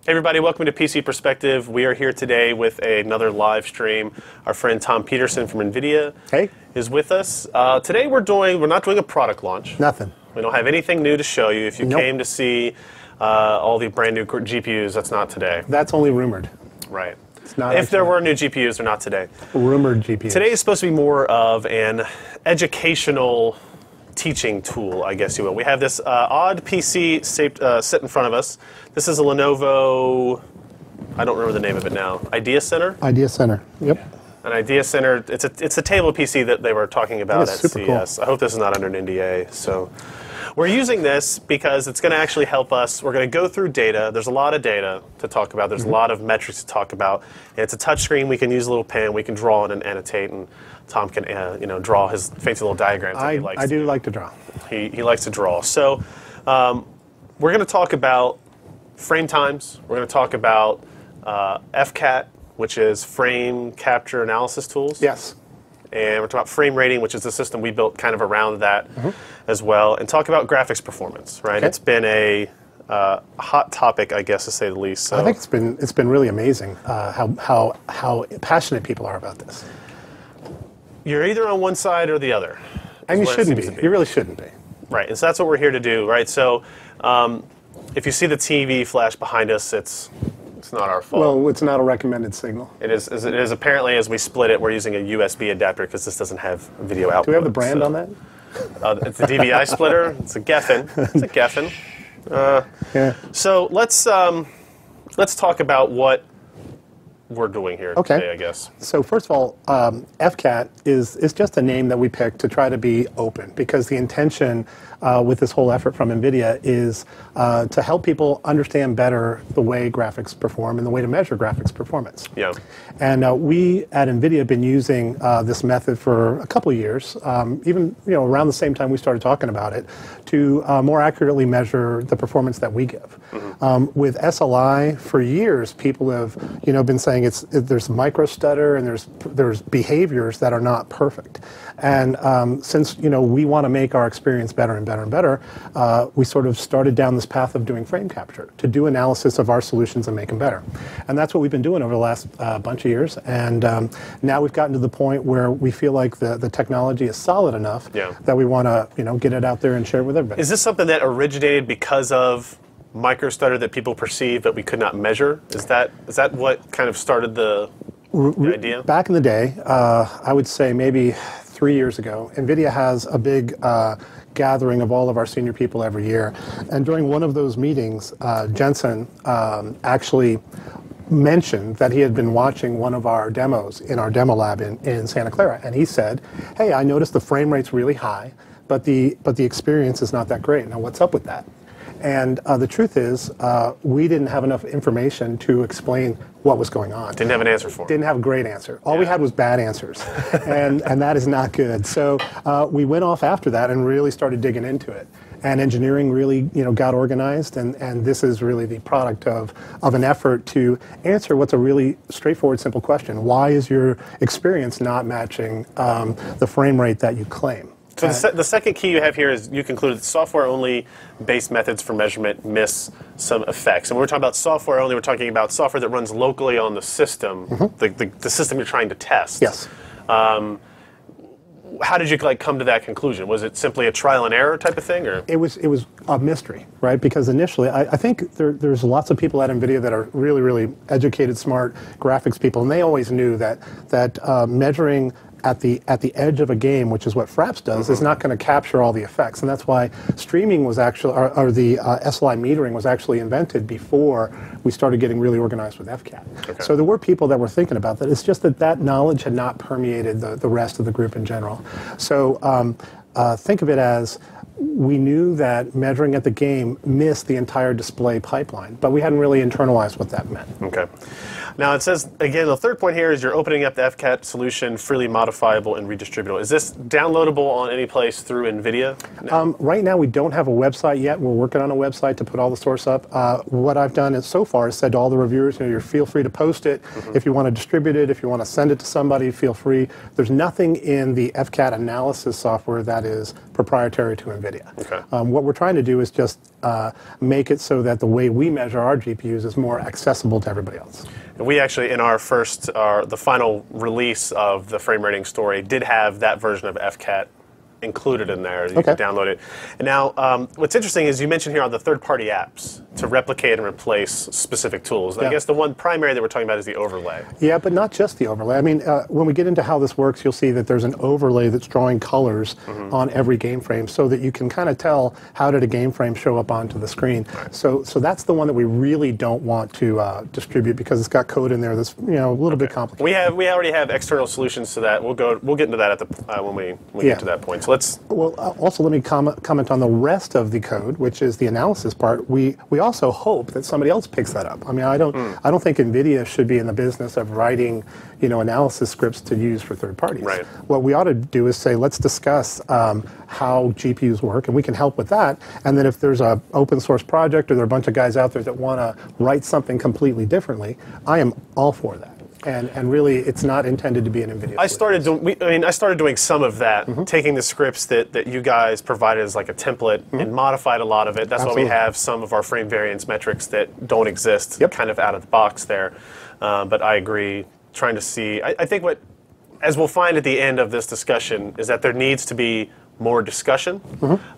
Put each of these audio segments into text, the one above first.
Hey everybody, welcome to PC Perspective. We are here today with another live stream. Our friend Tom Petersen from Nvidia is with us. Today we're not doing a product launch. Nothing. We don't have anything new to show you. If you came to see all the brand new GPUs, that's not today. That's only rumored. Right. It's not if there were new GPUs, they're not today. Rumored GPUs. Today is supposed to be more of an educational teaching tool, I guess you will. We have this odd PC sit in front of us. This is a Lenovo, I don't remember the name of it now, Idea Center? Idea Center, yep. An Idea Center, it's a table PC that they were talking about at CES. Cool. I hope this is not under an NDA. So we're using this because it's going to actually help us. We're going to go through data. There's a lot of data to talk about. There's a lot of metrics to talk about. And it's a touch screen. We can use a little pen. We can draw it and annotate, and Tom can draw his fancy little diagrams that he likes. I do like to draw. He likes to draw. So we're going to talk about frame times. We're going to talk about FCAT, which is frame capture analysis tools. Yes. And we're talking about frame rating, which is the system we built kind of around that as well. And talk about graphics performance, right? Okay. It's been a hot topic, I guess, to say the least. So I think it's been really amazing how passionate people are about this. You're either on one side or the other. And you shouldn't be. You really shouldn't be. Right. And so that's what we're here to do, right? So if you see the TV flash behind us, it's not our fault. Well, it's not a recommended signal. It is apparently, as we split it, we're using a USB adapter because this doesn't have video output. Do we have the brand on that? It's a DVI splitter. It's a Geffen. It's a Geffen. Yeah. So let's talk about what we're doing here today, I guess. So first of all, FCAT is just a name that we picked to try to be open, because the intention with this whole effort from Nvidia is to help people understand better the way graphics perform and the way to measure graphics performance. Yeah. And we at Nvidia have been using this method for a couple of years, even around the same time we started talking about it, to more accurately measure the performance that we give. With SLI, for years, people have been saying there's micro stutter and there's behaviors that are not perfect. And since we want to make our experience better and better and better, we sort of started down this path of doing frame capture to do analysis of our solutions and make them better. And that's what we've been doing over the last bunch of years. And now we've gotten to the point where we feel like the technology is solid enough that we want to get it out there and share it with everybody. Is this something that originated because of micro stutter that people perceive that we could not measure? Is that what kind of started the idea? Back in the day, I would say maybe 3 years ago, Nvidia has a big gathering of all of our senior people every year. And during one of those meetings, Jensen actually mentioned that he had been watching one of our demos in our demo lab in Santa Clara. And he said, hey, I noticed the frame rate's really high, but the experience is not that great. Now, what's up with that? And the truth is, we didn't have enough information to explain what was going on. Didn't have an answer for it. Didn't have a great answer. All we had was bad answers, and that is not good. So we went off after that and really started digging into it. And engineering really got organized, and this is really the product of an effort to answer what's a really straightforward, simple question. Why is your experience not matching the frame rate that you claim? So the second key you have here is you concluded software-only based methods for measurement miss some effects. And when we're talking about software only, we're talking about software that runs locally on the system, the system you're trying to test. Yes. How did you come to that conclusion? Was it simply a trial and error type of thing, or it was a mystery, right? Because initially, I think there's lots of people at Nvidia that are really, really educated, smart graphics people, and they always knew that measuring at the edge of a game, which is what Fraps does, is not going to capture all the effects. And that's why streaming was actually, or the SLI metering was actually invented before we started getting really organized with FCAT. Okay. So there were people that were thinking about that. It's just that knowledge had not permeated the rest of the group in general. So think of it as we knew that measuring at the game missed the entire display pipeline, but we hadn't really internalized what that meant. Okay. Now it says, again, the third point here is you're opening up the FCAT solution freely modifiable and redistributable. Is this downloadable on any place through Nvidia? No. Right now we don't have a website yet. We're working on a website to put all the source up. What I've done is so far is said to all the reviewers, you feel free to post it. If you want to distribute it, if you want to send it to somebody, feel free. There's nothing in the FCAT analysis software that is proprietary to Nvidia. Okay. What we're trying to do is just make it so that the way we measure our GPUs is more accessible to everybody else. And we actually, in our the final release of the frame rating story, did have that version of FCAT included in there. You can download it. And now, what's interesting is you mentioned here on the third-party apps to replicate and replace specific tools. And I guess the one primary that we're talking about is the overlay. Yeah, but not just the overlay. I mean, when we get into how this works, you'll see that there's an overlay that's drawing colors on every game frame so that you can kind of tell how did a game frame show up onto the screen. Right. So that's the one that we really don't want to distribute because it's got code in there that's a little bit complicated. We already have external solutions to that. We'll get into that at the when we get to that point. So let's. Well, also let me comment on the rest of the code, which is the analysis part. We also hope that somebody else picks that up. I mean, I don't think Nvidia should be in the business of writing, analysis scripts to use for third parties. Right. What we ought to do is say, let's discuss how GPUs work, and we can help with that. And then if there's an open source project or there are a bunch of guys out there that want to write something completely differently, I am all for that. And really, it's not intended to be an NVIDIA. I started doing some of that, taking the scripts that you guys provided as like a template and modified a lot of it. That's why we have some of our frame variance metrics that don't exist, kind of out of the box there. But I agree, trying to see. I think as we'll find at the end of this discussion, is that there needs to be more discussion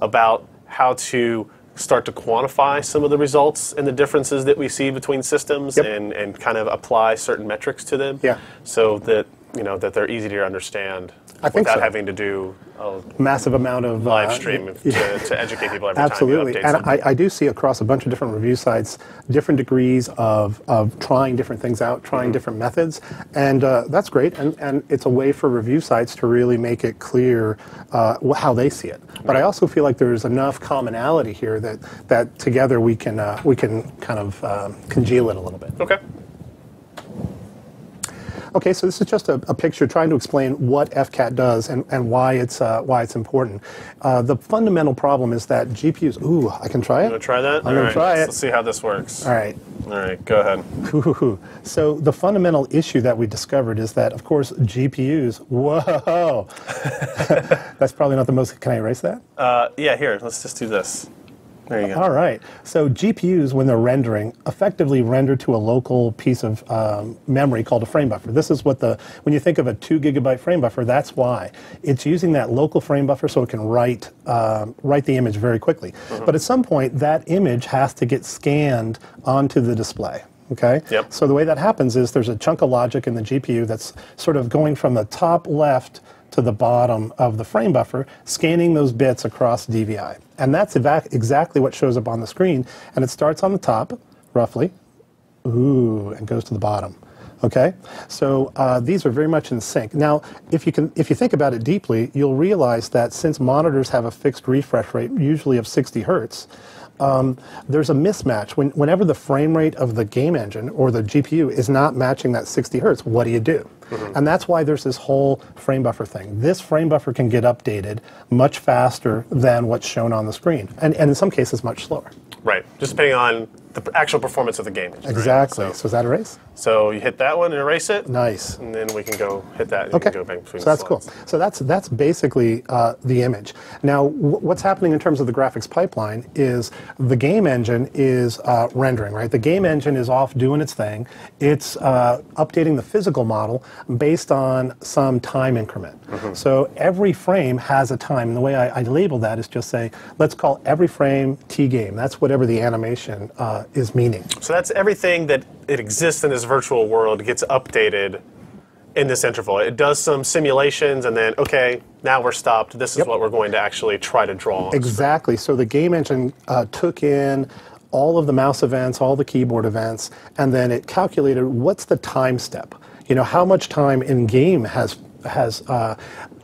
about how to start to quantify some of the results and the differences that we see between systems and kind of apply certain metrics to them so that that they're easy to understand without having to do a massive amount of live stream to educate people every Absolutely. time you update and I do see across a bunch of different review sites different degrees of trying different things out, trying different methods, and that's great, and it's a way for review sites to really make it clear how they see it. But I also feel like there's enough commonality here that together we can kind of congeal it a little bit. Okay. Okay, so this is just a picture trying to explain what FCAT does and why it's important. The fundamental problem is that GPUs. Ooh, I can try it. You want to try that? I'm going to try it. Let's see how this works. All right. All right, go ahead. So the fundamental issue that we discovered is that, of course, GPUs. Whoa, that's probably not the most. Can I erase that? Yeah. Here, let's just do this. There you go. All right. So GPUs, when they're rendering, effectively render to a local piece of memory called a frame buffer. This is what when you think of a 2 gigabyte frame buffer, that's why. It's using that local frame buffer so it can write the image very quickly. But at some point, that image has to get scanned onto the display. Okay? Yep. So the way that happens is there's a chunk of logic in the GPU that's sort of going from the top left to the bottom of the frame buffer, scanning those bits across DVI. And that's exactly what shows up on the screen. And it starts on the top, roughly, and goes to the bottom. Okay? So these are very much in sync. Now, if you think about it deeply, you'll realize that since monitors have a fixed refresh rate, usually of 60 hertz, there's a mismatch. Whenever the frame rate of the game engine or the GPU is not matching that 60 hertz, what do you do? And that's why there's this whole frame buffer thing. This frame buffer can get updated much faster than what's shown on the screen, and in some cases much slower. Right, just depending on the actual performance of the game engine. Exactly. Right? So is that erase? So you hit that one and erase it. Nice. And then we can go hit that and okay. go back between so that's cool. So that's basically the image. Now, what's happening in terms of the graphics pipeline is the game engine is rendering, right? The game engine is off doing its thing. It's updating the physical model based on some time increment. So every frame has a time. And the way I label that is just say, let's call every frame T game. That's whatever the animation is meaning. So that's everything that it exists in this virtual world gets updated in this interval. It does some simulations and then, okay, now we're stopped. This is what we're going to actually try to draw on. Exactly. So the game engine took in all of the mouse events, all the keyboard events, and then it calculated what's the time step. You know, how much time in game has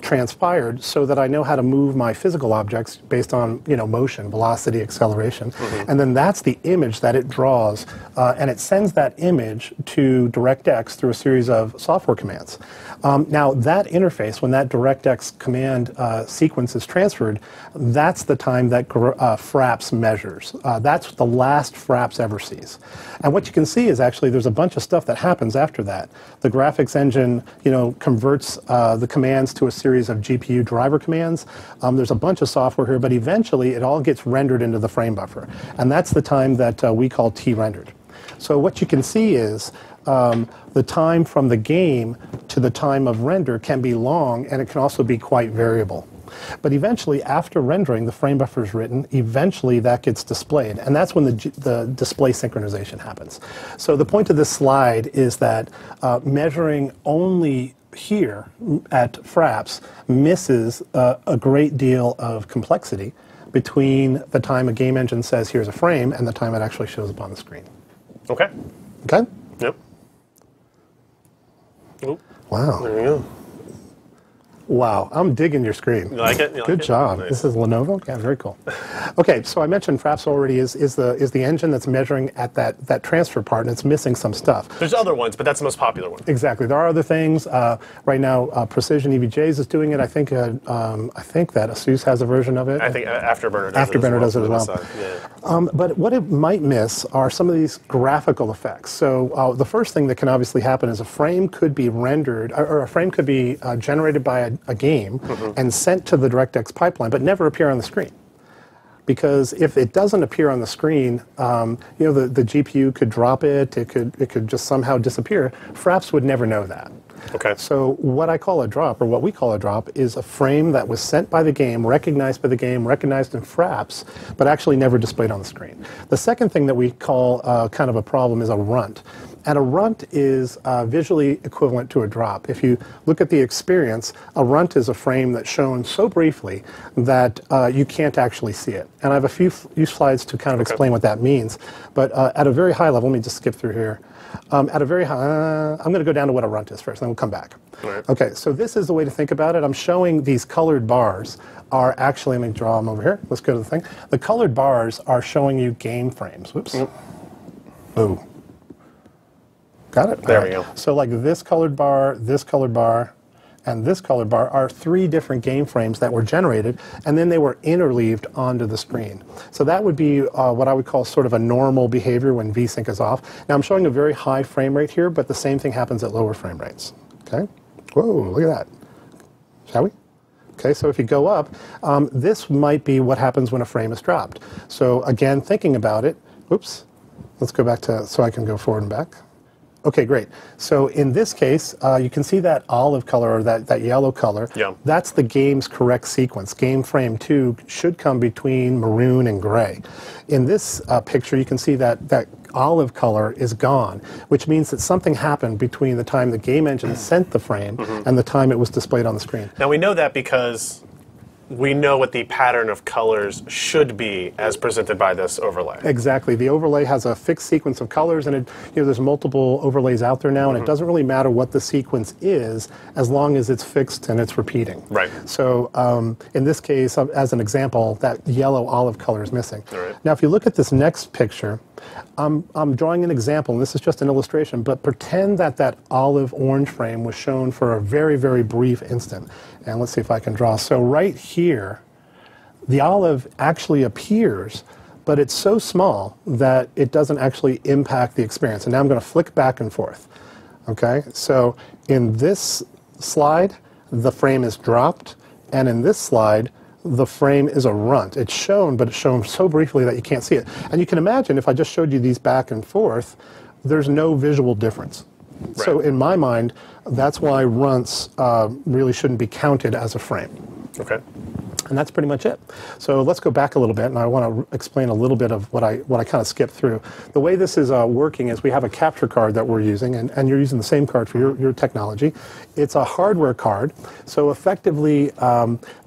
transpired so that I know how to move my physical objects based on, you know, motion, velocity, acceleration. And then that's the image that it draws, and it sends that image to DirectX through a series of software commands. Now that interface, when that DirectX command sequence is transferred, that's the time that Fraps measures. That's the last Fraps ever sees. And what you can see is actually there's a bunch of stuff that happens after that. The graphics engine, you know, converts the commands to a series series of GPU driver commands. There's a bunch of software here, but eventually it all gets rendered into the frame buffer. And that's the time that we call T-rendered. So what you can see is the time from the game to the time of render can be long, and it can also be quite variable. But eventually, after rendering, the frame buffer is written. Eventually, that gets displayed, and that's when the display synchronization happens. So the point of this slide is that measuring only here at Fraps misses a great deal of complexity between the time a game engine says here's a frame and the time it actually shows up on the screen. Okay. Okay? Yep. Oop. Wow. There you go. Wow, I'm digging your screen. You like it? You like Good it? job. Nice. This is Lenovo? Yeah, very cool. Okay, so I mentioned Fraps already is the engine that's measuring at that transfer part, and it's missing some stuff. There's other ones, but that's the most popular one. Exactly. There are other things. Right now, Precision EVJs is doing it. I think that ASUS has a version of it. I think Afterburner does does it as well. Yeah. But what it might miss are some of these graphical effects. So the first thing that can obviously happen is a frame could be rendered, or a frame could be generated by a game and sent to the DirectX pipeline, but never appear on the screen. Because if it doesn't appear on the screen, the GPU could drop it. It could just somehow disappear. Fraps would never know that. Okay. So what I call a drop, or what we call a drop, is a frame that was sent by the game, recognized by the game, recognized in Fraps, but actually never displayed on the screen. The second thing that we call kind of a problem is a runt. And a runt is visually equivalent to a drop. If you look at the experience, a runt is a frame that's shown so briefly that you can't actually see it. And I have a few slides to kind of explain what that means. But at a very high level, let me just skip through here. At a very high, I'm going to go down to what a runt is first, then we'll come back. Right. Okay, so this is the way to think about it. I'm showing these colored bars are actually, let me draw them over here. Let's go to the thing. The colored bars are showing you game frames. Whoops. Ooh. Got it? There we go. So like this colored bar, and this colored bar are three different game frames that were generated, and then they were interleaved onto the screen. So that would be what I would call sort of a normal behavior when Vsync is off. Now I'm showing a very high frame rate here, but the same thing happens at lower frame rates. Okay? Whoa, look at that. Shall we? Okay, so if you go up, this might be what happens when a frame is dropped. So again, thinking about it, oops, let's go back to, so I can go forward and back. Okay, great. So in this case, you can see that olive color, or that yellow color. Yeah. That's the game's correct sequence. Game frame 2 should come between maroon and gray. In this picture, you can see that olive color is gone, which means that something happened between the time the game engine sent the frame and the time it was displayed on the screen. Now we know that because we know what the pattern of colors should be as presented by this overlay. Exactly. The overlay has a fixed sequence of colors, and there's multiple overlays out there now, and it doesn't really matter what the sequence is as long as it's fixed and it's repeating. Right. So in this case, as an example, that yellow olive color is missing. Right. Now, if you look at this next picture, I'm drawing an example, and this is just an illustration, but pretend that olive orange frame was shown for a very, very brief instant. And let's see if I can draw. So right here, the olive actually appears, but it's so small that it doesn't actually impact the experience. And now I'm going to flick back and forth. Okay, so in this slide, the frame is dropped, and in this slide, the frame is a runt. It's shown, but it's shown so briefly that you can't see it. And you can imagine if I just showed you these back and forth, there's no visual difference. Right. So in my mind, that's why runts really shouldn't be counted as a frame. Okay. And that's pretty much it. So let's go back a little bit, and I want to explain a little bit of what I kind of skipped through. The way this is working is we have a capture card that we're using, and you're using the same card for your technology. It's a hardware card. So effectively,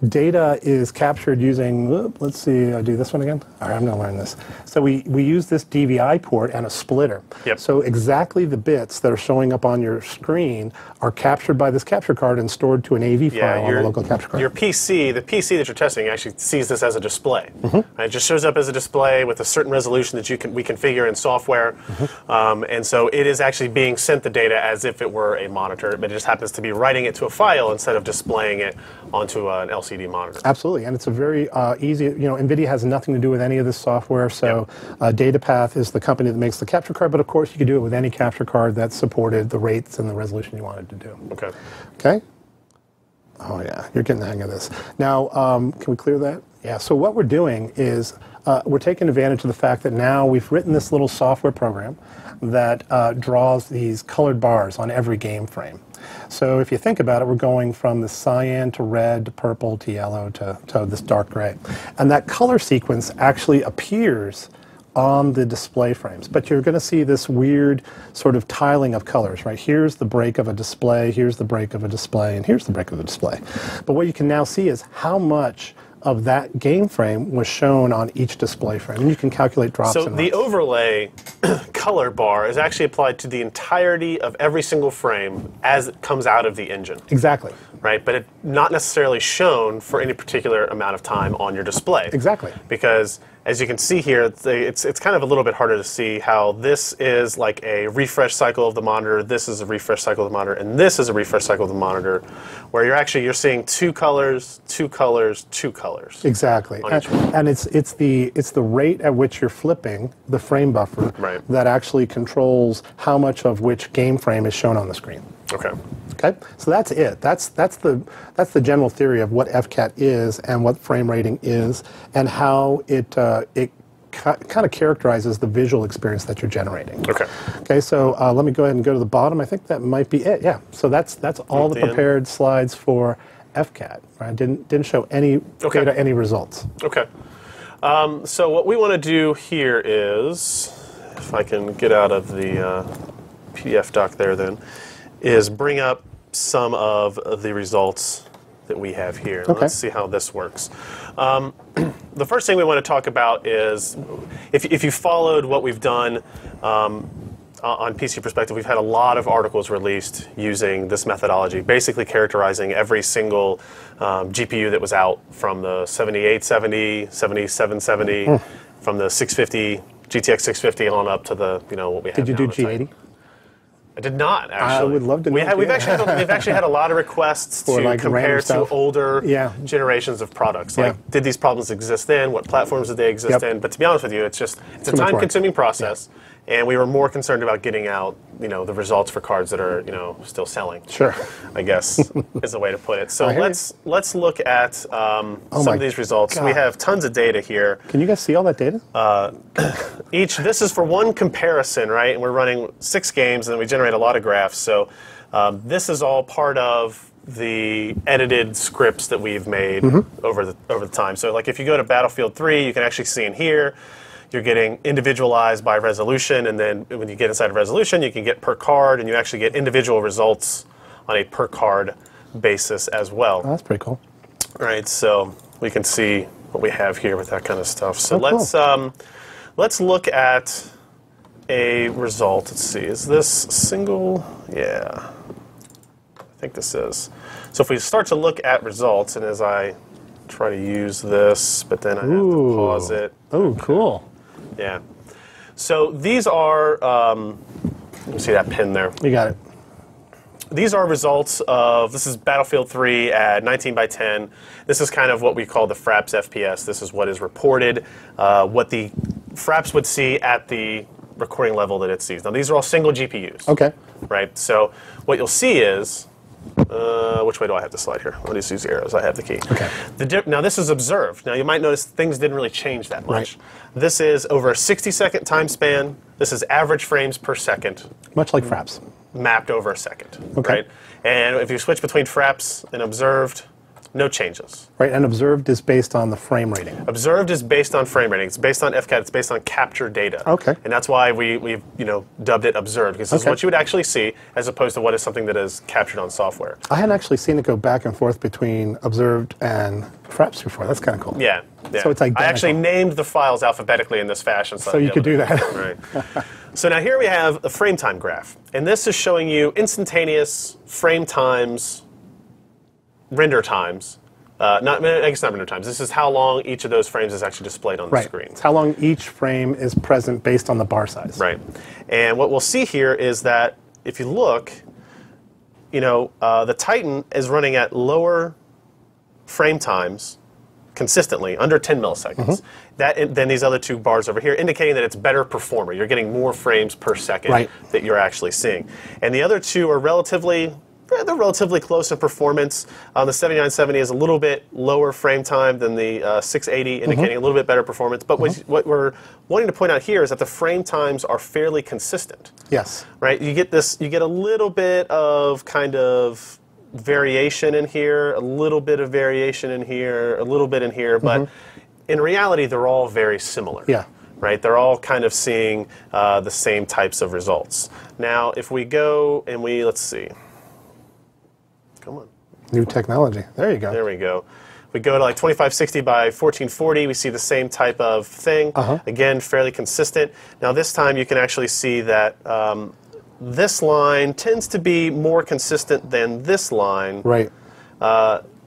data is captured using, let's see, I'll do this one again. All right, I'm going to learn this. So we use this DVI port and a splitter. Yep. So exactly the bits that are showing up on your screen are captured by this capture card and stored to an AV file on the local capture card. Your PC, the PC that you're testing actually sees this as a display. It just shows up as a display with a certain resolution that we configure in software. And so it is actually being sent the data as if it were a monitor, but it just happens to be writing it to a file instead of displaying it onto an LCD monitor. Absolutely, and it's a very easy, Nvidia has nothing to do with any of this software, so DataPath is the company that makes the capture card, but of course you could do it with any capture card that supported the rates and the resolution you wanted to do. Okay. Okay? Oh yeah, you're getting the hang of this. Now, can we clear that? Yeah, so what we're doing is we're taking advantage of the fact that now we've written this little software program that draws these colored bars on every game frame. So if you think about it, we're going from the cyan to red to purple to yellow to this dark gray. And that color sequence actually appears on the display frames, but you're going to see this weird sort of tiling of colors, right? Here's the break of a display, here's the break of a display, and here's the break of a display. But what you can now see is how much of that game frame was shown on each display frame. And you can calculate drops. So the overlay color bar is actually applied to the entirety of every single frame as it comes out of the engine. Exactly. Right, but it's not necessarily shown for any particular amount of time on your display. Exactly. Because as you can see here, it's kind of a little bit harder to see how this is like a refresh cycle of the monitor, this is a refresh cycle of the monitor, and this is a refresh cycle of the monitor, where you're seeing two colors, two colors, two colors. Exactly. And it's the rate at which you're flipping the frame buffer that actually controls how much of which game frame is shown on the screen. Okay. Okay, so that's it. That's the general theory of what FCAT is and what frame rating is, and how it kind of characterizes the visual experience that you're generating. Okay. Okay, so let me go ahead and go to the bottom. I think that might be it. Yeah. So that's all the prepared slides for FCAT. Right? Didn't show any data, any results. Okay. So what we want to do here is, if I can get out of the PDF doc there, then, is bring up some of the results that we have here. Okay. Let's see how this works. The first thing we want to talk about is, if you followed what we've done on PC Perspective, we've had a lot of articles released using this methodology, basically characterizing every single GPU that was out from the 7870, 7770, from the 650, GTX 650 on up to the, what we have. Did you do G80? I did not, actually. I would love to know. We've actually had a lot of requests to like compare to older generations of products. Like, did these problems exist then? What platforms did they exist in? But to be honest with you, it's a time-consuming process. And we were more concerned about getting out, the results for cards that are, still selling. Sure. I guess is the way to put it. So let's look at some of these results. God. We have tons of data here. Can you guys see all that data? This is for one comparison, right? And we're running 6 games, and we generate a lot of graphs. So this is all part of the edited scripts that we've made over the time. So like if you go to Battlefield 3, you can actually see in here, you're getting individualized by resolution, and then when you get inside of resolution, you can get per card, and you actually get individual results on a per card basis as well. Oh, that's pretty cool. All right, so we can see what we have here with that kind of stuff. So let's look at a result. Let's see, is this single? Yeah, I think this is. So if we start to look at results, and as I try to use this, but then I have to pause it. Oh, cool. Yeah. So these are, you see that pin there? You got it. These are results of, this is Battlefield 3 at 19 by 10. This is kind of what we call the Fraps FPS. This is what is reported, what the Fraps would see at the recording level that it sees. Now these are all single GPUs. Okay. Right? So what you'll see is, which way do I have to slide here? Let me just use the arrows. I have the key. Okay. Now this is observed. Now you might notice things didn't really change that much. Right. This is over a 60-second time span. This is average frames per second. Much like Fraps. Mapped over a second. Okay. Right? And if you switch between Fraps and observed, no changes. Right, and observed is based on the frame rating. Observed is based on frame rating. It's based on FCAT. It's based on capture data. Okay. And that's why we've dubbed it observed, because this is what you would actually see, as opposed to what is something that is captured on software. I hadn't actually seen it go back and forth between observed and Fraps before. That's kind of cool. Yeah. So it's identical. I actually named the files alphabetically in this fashion. So you could do that. Right. So now here we have a frame time graph. And this is showing you instantaneous frame times, render times. I guess not render times. This is how long each of those frames is actually displayed on the screen. It's how long each frame is present based on the bar size. Right. And what we'll see here is that if you look, the Titan is running at lower frame times consistently, under 10 milliseconds, than these other two bars over here, indicating that it's better performer. You're getting more frames per second that you're actually seeing. And the other two are relatively they're relatively close in performance. The 7970 is a little bit lower frame time than the 680, indicating a little bit better performance. But what we're wanting to point out here is that the frame times are fairly consistent. Yes. Right? You get a little bit of kind of variation in here, a little bit of variation in here, a little bit in here, but in reality, they're all very similar. Yeah. Right? They're all kind of seeing the same types of results. Now, if we go and let's see. Come on. New technology. There you go. There we go. We go to like 2560 by 1440. We see the same type of thing. Again, fairly consistent. Now, this time you can actually see that this line tends to be more consistent than this line. Right.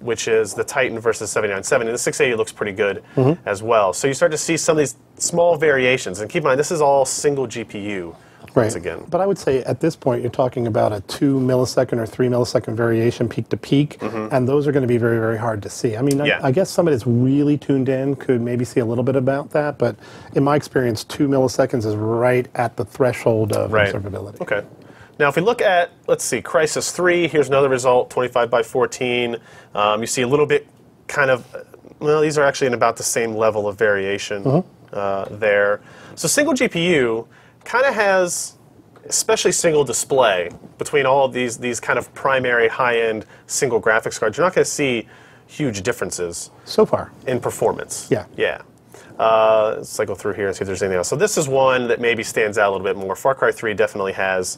Which is the Titan versus 7970. The 680 looks pretty good as well. So you start to see some of these small variations. And keep in mind, this is all single GPU. Once again. But I would say at this point, you're talking about a 2 millisecond or 3 millisecond variation peak to peak, and those are going to be very, very hard to see. I mean, I guess somebody that's really tuned in could maybe see a little bit about that, but in my experience, 2 milliseconds is right at the threshold of observability. Okay. Now, if we look at, let's see, Crysis 3, here's another result, 25 by 14. You see a little bit kind of, well, these are actually in about the same level of variation there. So single GPU kind of has, especially single display, between all of these kind of primary high-end single graphics cards, you're not going to see huge differences so far in performance. Yeah. Let's cycle through here and see if there's anything else. So this is one that maybe stands out a little bit more. Far Cry 3 definitely has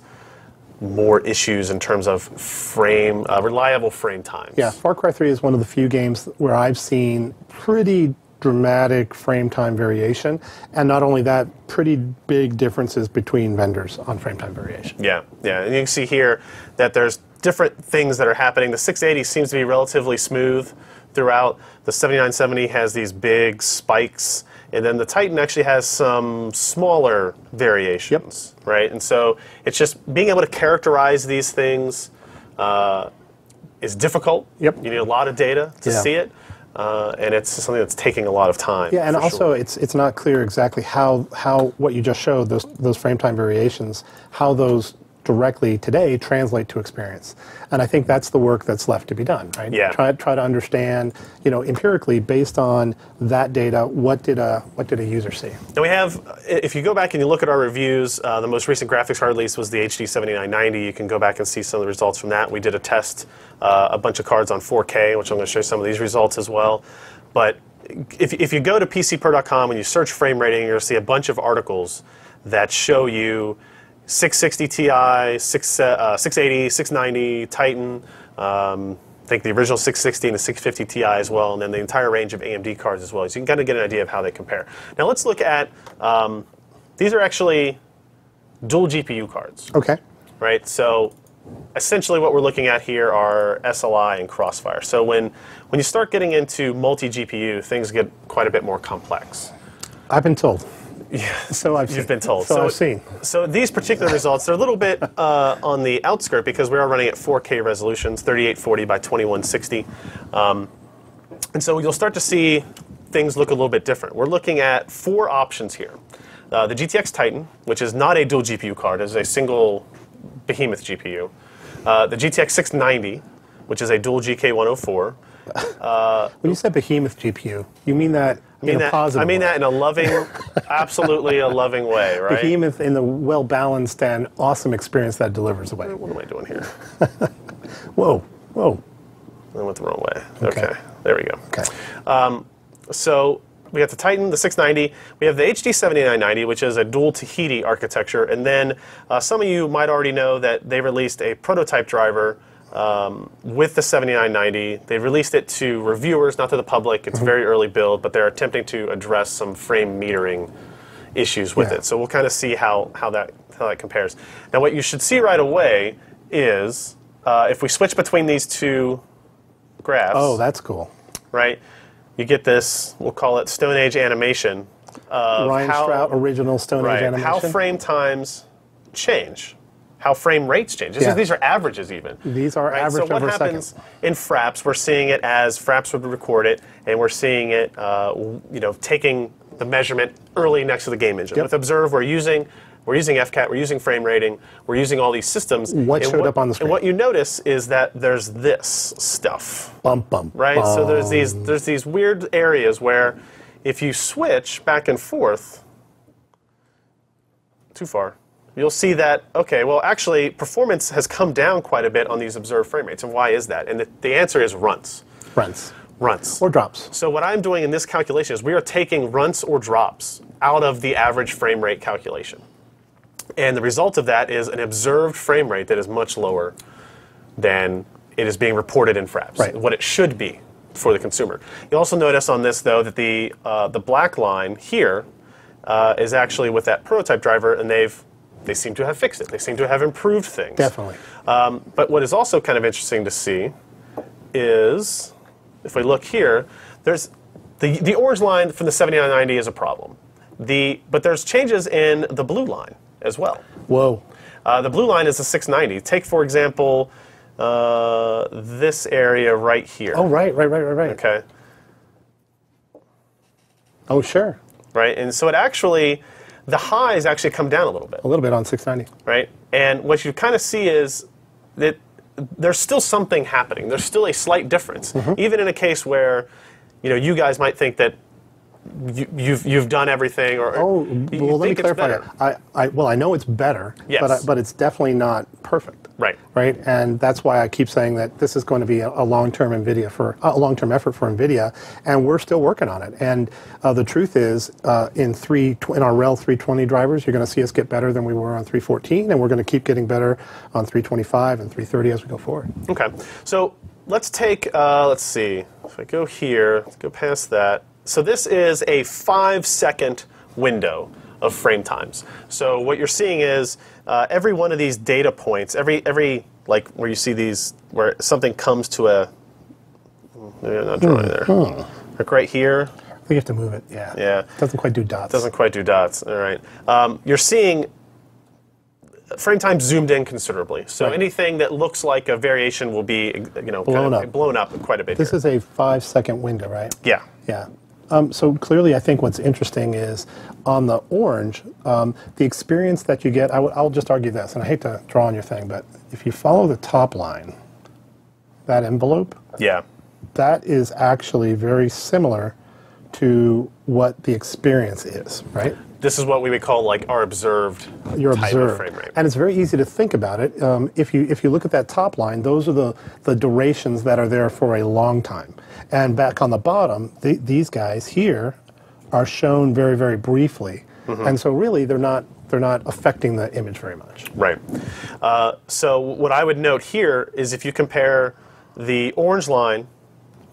more issues in terms of reliable frame times. Yeah, Far Cry 3 is one of the few games where I've seen pretty dramatic frame time variation, and not only that, pretty big differences between vendors on frame time variation. Yeah, and you can see here that there's different things that are happening. The 680 seems to be relatively smooth throughout. The 7970 has these big spikes, and then the Titan actually has some smaller variations, right? And so it's just being able to characterize these things is difficult. You need a lot of data to see it. And it's something that's taking a lot of time. Yeah, and also it's not clear exactly how what you just showed, those frame time variations, how those directly today translate to experience. And I think that's the work that's left to be done, right? Yeah. Try to understand, empirically based on that data, what did a user see? Now we have, if you go back and you look at our release, the most recent graphics card release was the HD 7990. You can go back and see some of the results from that. We did a test, a bunch of cards on 4K, which I'm going to show you some of these results as well. But if you go to PCPro.com and you search frame rating, you're going to see a bunch of articles that show you 660 Ti, 680, 690, Titan, I think the original 660 and the 650 Ti as well, and then the entire range of AMD cards as well. So you can kind of get an idea of how they compare. Now let's look at, these are actually dual GPU cards. Okay. Right, so essentially what we're looking at here are SLI and Crossfire. So when you start getting into multi-GPU, things get quite a bit more complex. I've been told. Yeah, so you've been told. So I've seen. So these particular results, they're a little bit on the outskirt because we are running at 4K resolutions, 3840 by 2160. And so you'll start to see things look a little bit different. We're looking at 4 options here. The GTX Titan, which is not a dual GPU card, is a single behemoth GPU. The GTX 690, which is a dual GK104. When you said behemoth GPU, you mean that in a positive I mean way. that in a loving, absolutely a loving way, right? Behemoth in the well-balanced and awesome experience that delivers away. What am I doing here? Whoa. I went the wrong way. Okay. There we go. Okay. So we have the Titan, the 690. We have the HD 7990, which is a dual Tahiti architecture. And then some of you might already know that they released a prototype driver with the 7990. They released it to reviewers, not to the public. It's a very early build, but they're attempting to address some frame metering issues with it. So we'll kind of see how that compares. Now what you should see right away is if we switch between these two graphs. Oh, that's cool. Right? You get this, we'll call it Stone Age animation. Ryan Strout, original Stone Age animation. How frame times change. How frame rates change. These are averages even. These are average so over a second. what happens in Fraps, we're seeing it as Fraps would record it, and we're seeing it taking the measurement early next to the game engine. With Observe, we're using we're using FCAT, we're using frame rating, we're using all these systems. What showed up on the screen? And what you notice is that there's this stuff. Bump, bump, right? bump. So there's these weird areas where if you switch back and forth too far, you'll see that, okay, well, actually, performance has come down quite a bit on these observed frame rates. And why is that? And the answer is runts. Runts. Or drops. So what I'm doing in this calculation is we are taking runts or drops out of the average frame rate calculation. And the result of that is an observed frame rate that is much lower than it is being reported in Fraps, right. What it should be for the consumer. You also notice on this, though, that the black line here is actually with that prototype driver, and they seem to have fixed it. They seem to have improved things. Definitely. But what is also kind of interesting to see is, if we look here, there's the orange line from the 7990 is a problem. But there's changes in the blue line as well. Whoa. The blue line is the 690. Take, for example, this area right here. Oh, right. Okay. Oh, sure. Right, and so it actually, the highs actually come down a little bit. A little bit on 690. Right, and what you kind of see is that there's still something happening. There's still a slight difference, even in a case where, you guys might think that you've done everything, or well, let me clarify that. I know it's better, yes. but it's definitely not perfect. Right, and that's why I keep saying that this is going to be a long-term effort for Nvidia, and we're still working on it. And the truth is, in our RHEL 320 drivers, you're going to see us get better than we were on 314, and we're going to keep getting better on 325 and 330 as we go forward. Okay, so let's take, let's see, if I go here, let's go past that. So this is a 5-second window of frame times. So what you're seeing is every one of these data points, every like where you see these, where something comes to a, maybe I'm not drawing there, like right here. I think you have to move it, yeah. Yeah. It doesn't quite do dots. Doesn't quite do dots, all right. You're seeing frame time zoomed in considerably. So anything that looks like a variation will be, blown up quite a bit. This is a 5-second window, right? Yeah. Yeah. So clearly, I think what's interesting is on the orange, the experience that you get, I'll just argue this, and I hate to draw on your thing, but if you follow the top line, that envelope, that is actually very similar to what the experience is, right? This is what we would call like our observed type of frame rate. And it's very easy to think about it. If you look at that top line, those are the durations that are there for a long time. And back on the bottom, these guys here are shown very, very briefly. And so really they're not affecting the image very much. Right. So what I would note here is if you compare the orange line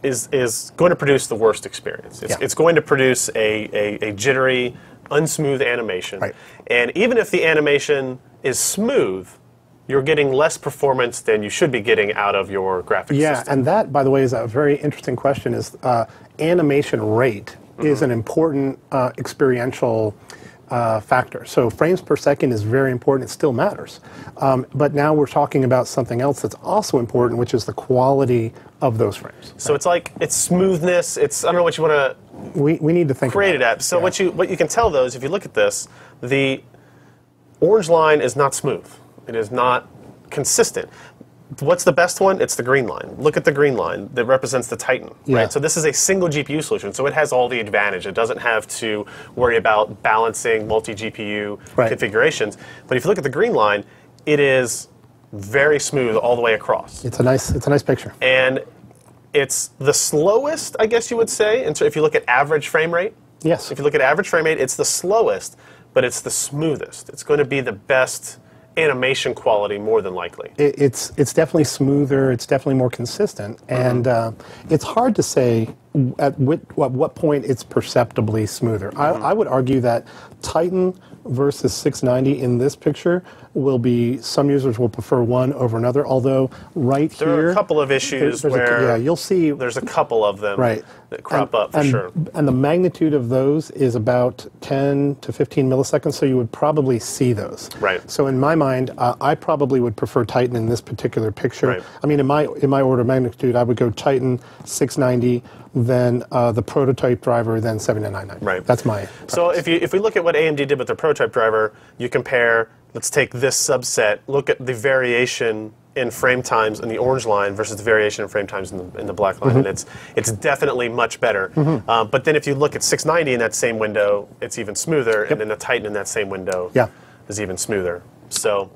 is going to produce the worst experience. It's going to produce a jittery, unsmooth animation. Right. And even if the animation is smooth, you're getting less performance than you should be getting out of your graphics system. And that, by the way, is a very interesting question, is animation rate is an important experiential factor. So frames per second is very important. It still matters. But now we're talking about something else that's also important, which is the quality of those frames. So it's like, it's smoothness, it's, I don't know what you want to we need to think create it at. So what you can tell though is if you look at this, the orange line is not smooth. It is not consistent. What's the best one? It's the green line. Look at the green line that represents the Titan, right? So this is a single GPU solution, so it has all the advantage. It doesn't have to worry about balancing multi-GPU configurations. But if you look at the green line, it is very smooth all the way across. It's a nice picture. And it's the slowest, I guess you would say, and so if you look at average frame rate. Yes. If you look at average frame rate, it's the slowest, but it's the smoothest. It's going to be the best animation quality, more than likely. It's definitely smoother. It's definitely more consistent, and it's hard to say at what point it's perceptibly smoother. I would argue that Titan versus 690 in this picture will be, some users will prefer one over another, although right here... There are a couple of issues where you'll see... There's a couple of them that crop up, for sure. And the magnitude of those is about 10 to 15 milliseconds, so you would probably see those. Right. So in my mind, I probably would prefer Titan in this particular picture. Right. I mean, in my order of magnitude, I would go Titan, 690, then the prototype driver, then 7999. Right. That's my preference. So if we look at what AMD did with their prototype driver, you compare, let's take this subset, look at the variation in frame times in the orange line versus the variation in frame times in the black line, and it's definitely much better. But then if you look at 690 in that same window, it's even smoother, and then the Titan in that same window is even smoother. So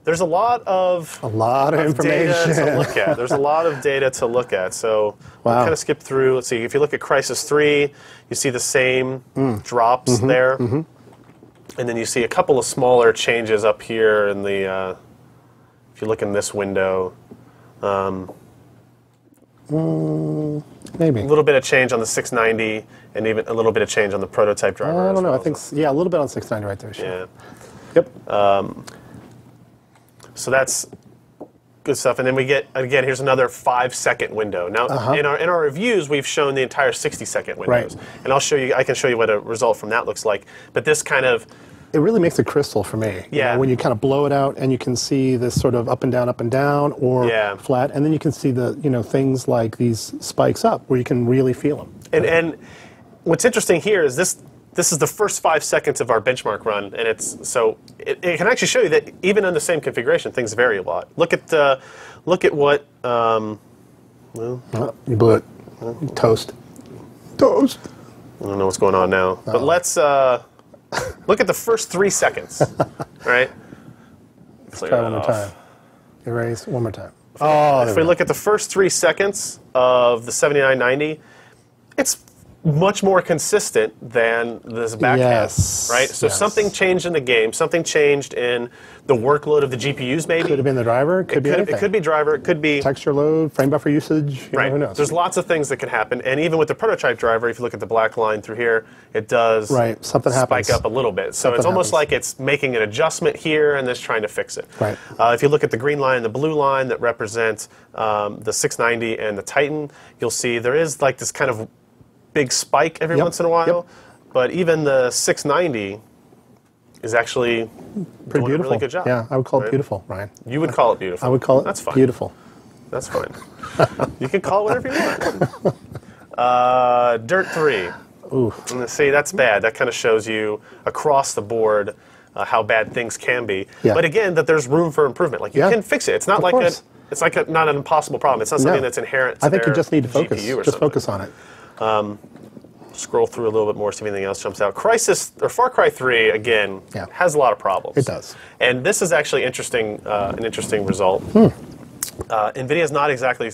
there's a lot of information data to look at. There's a lot of data to look at. So we'll kind of skip through. Let's see. If you look at Crysis 3, you see the same drops there, and then you see a couple of smaller changes up here in the. If you look in this window, maybe a little bit of change on the 690, and even a little bit of change on the prototype driver. I don't know. I think a little bit on 690 right there. Sure. Yeah. Yep. So that's good stuff. And then we get, again, here's another 5-second window. Now, in our reviews, we've shown the entire 60-second windows. Right. And I can show you what a result from that looks like. But this kind of... It really makes it crystal for me. Yeah. You know, when you kind of blow it out and you can see this sort of up and down, or flat, and then you can see the, things like these spikes up where you can really feel them. And what's interesting here is this is the first 5 seconds of our benchmark run, and it can actually show you that even in the same configuration, things vary a lot. Look at what. You blew it. Toast. Toast. I don't know what's going on now, but let's look at the first 3 seconds. Right. Let's try one more time. Erase one more time. If we look at the first 3 seconds of the 7990, it's much more consistent than this back half, right? So something changed in the game, something changed in the workload of the GPUs maybe. Could have been the driver, could be anything. It could be driver, it could be... Texture load, frame buffer usage, right. Who knows? There's lots of things that can happen, and even with the prototype driver, if you look at the black line through here, it does something spike up a little bit. So it's almost like it's making an adjustment here and then trying to fix it. Right. If you look at the green line and the blue line that represent the 690 and the Titan, you'll see there is like this kind of big spike every once in a while, but even the 690 is actually pretty beautiful. A really good job. Yeah, I would call it beautiful, Ryan. You would call it beautiful. I would call it That's fine. Beautiful. That's fine. You can call it whatever you want. Dirt 3. Ooh. See, that's bad. That kind of shows you across the board how bad things can be. Yeah. But again, that there's room for improvement. Like you can fix it. It's not like it's like not an impossible problem. It's not something that's inherent to I think you just need to focus. Just focus on it. Scroll through a little bit more, see if anything else jumps out. Crysis, or Far Cry 3, again, has a lot of problems. It does. And this is actually interesting, an interesting result. NVIDIA is not exactly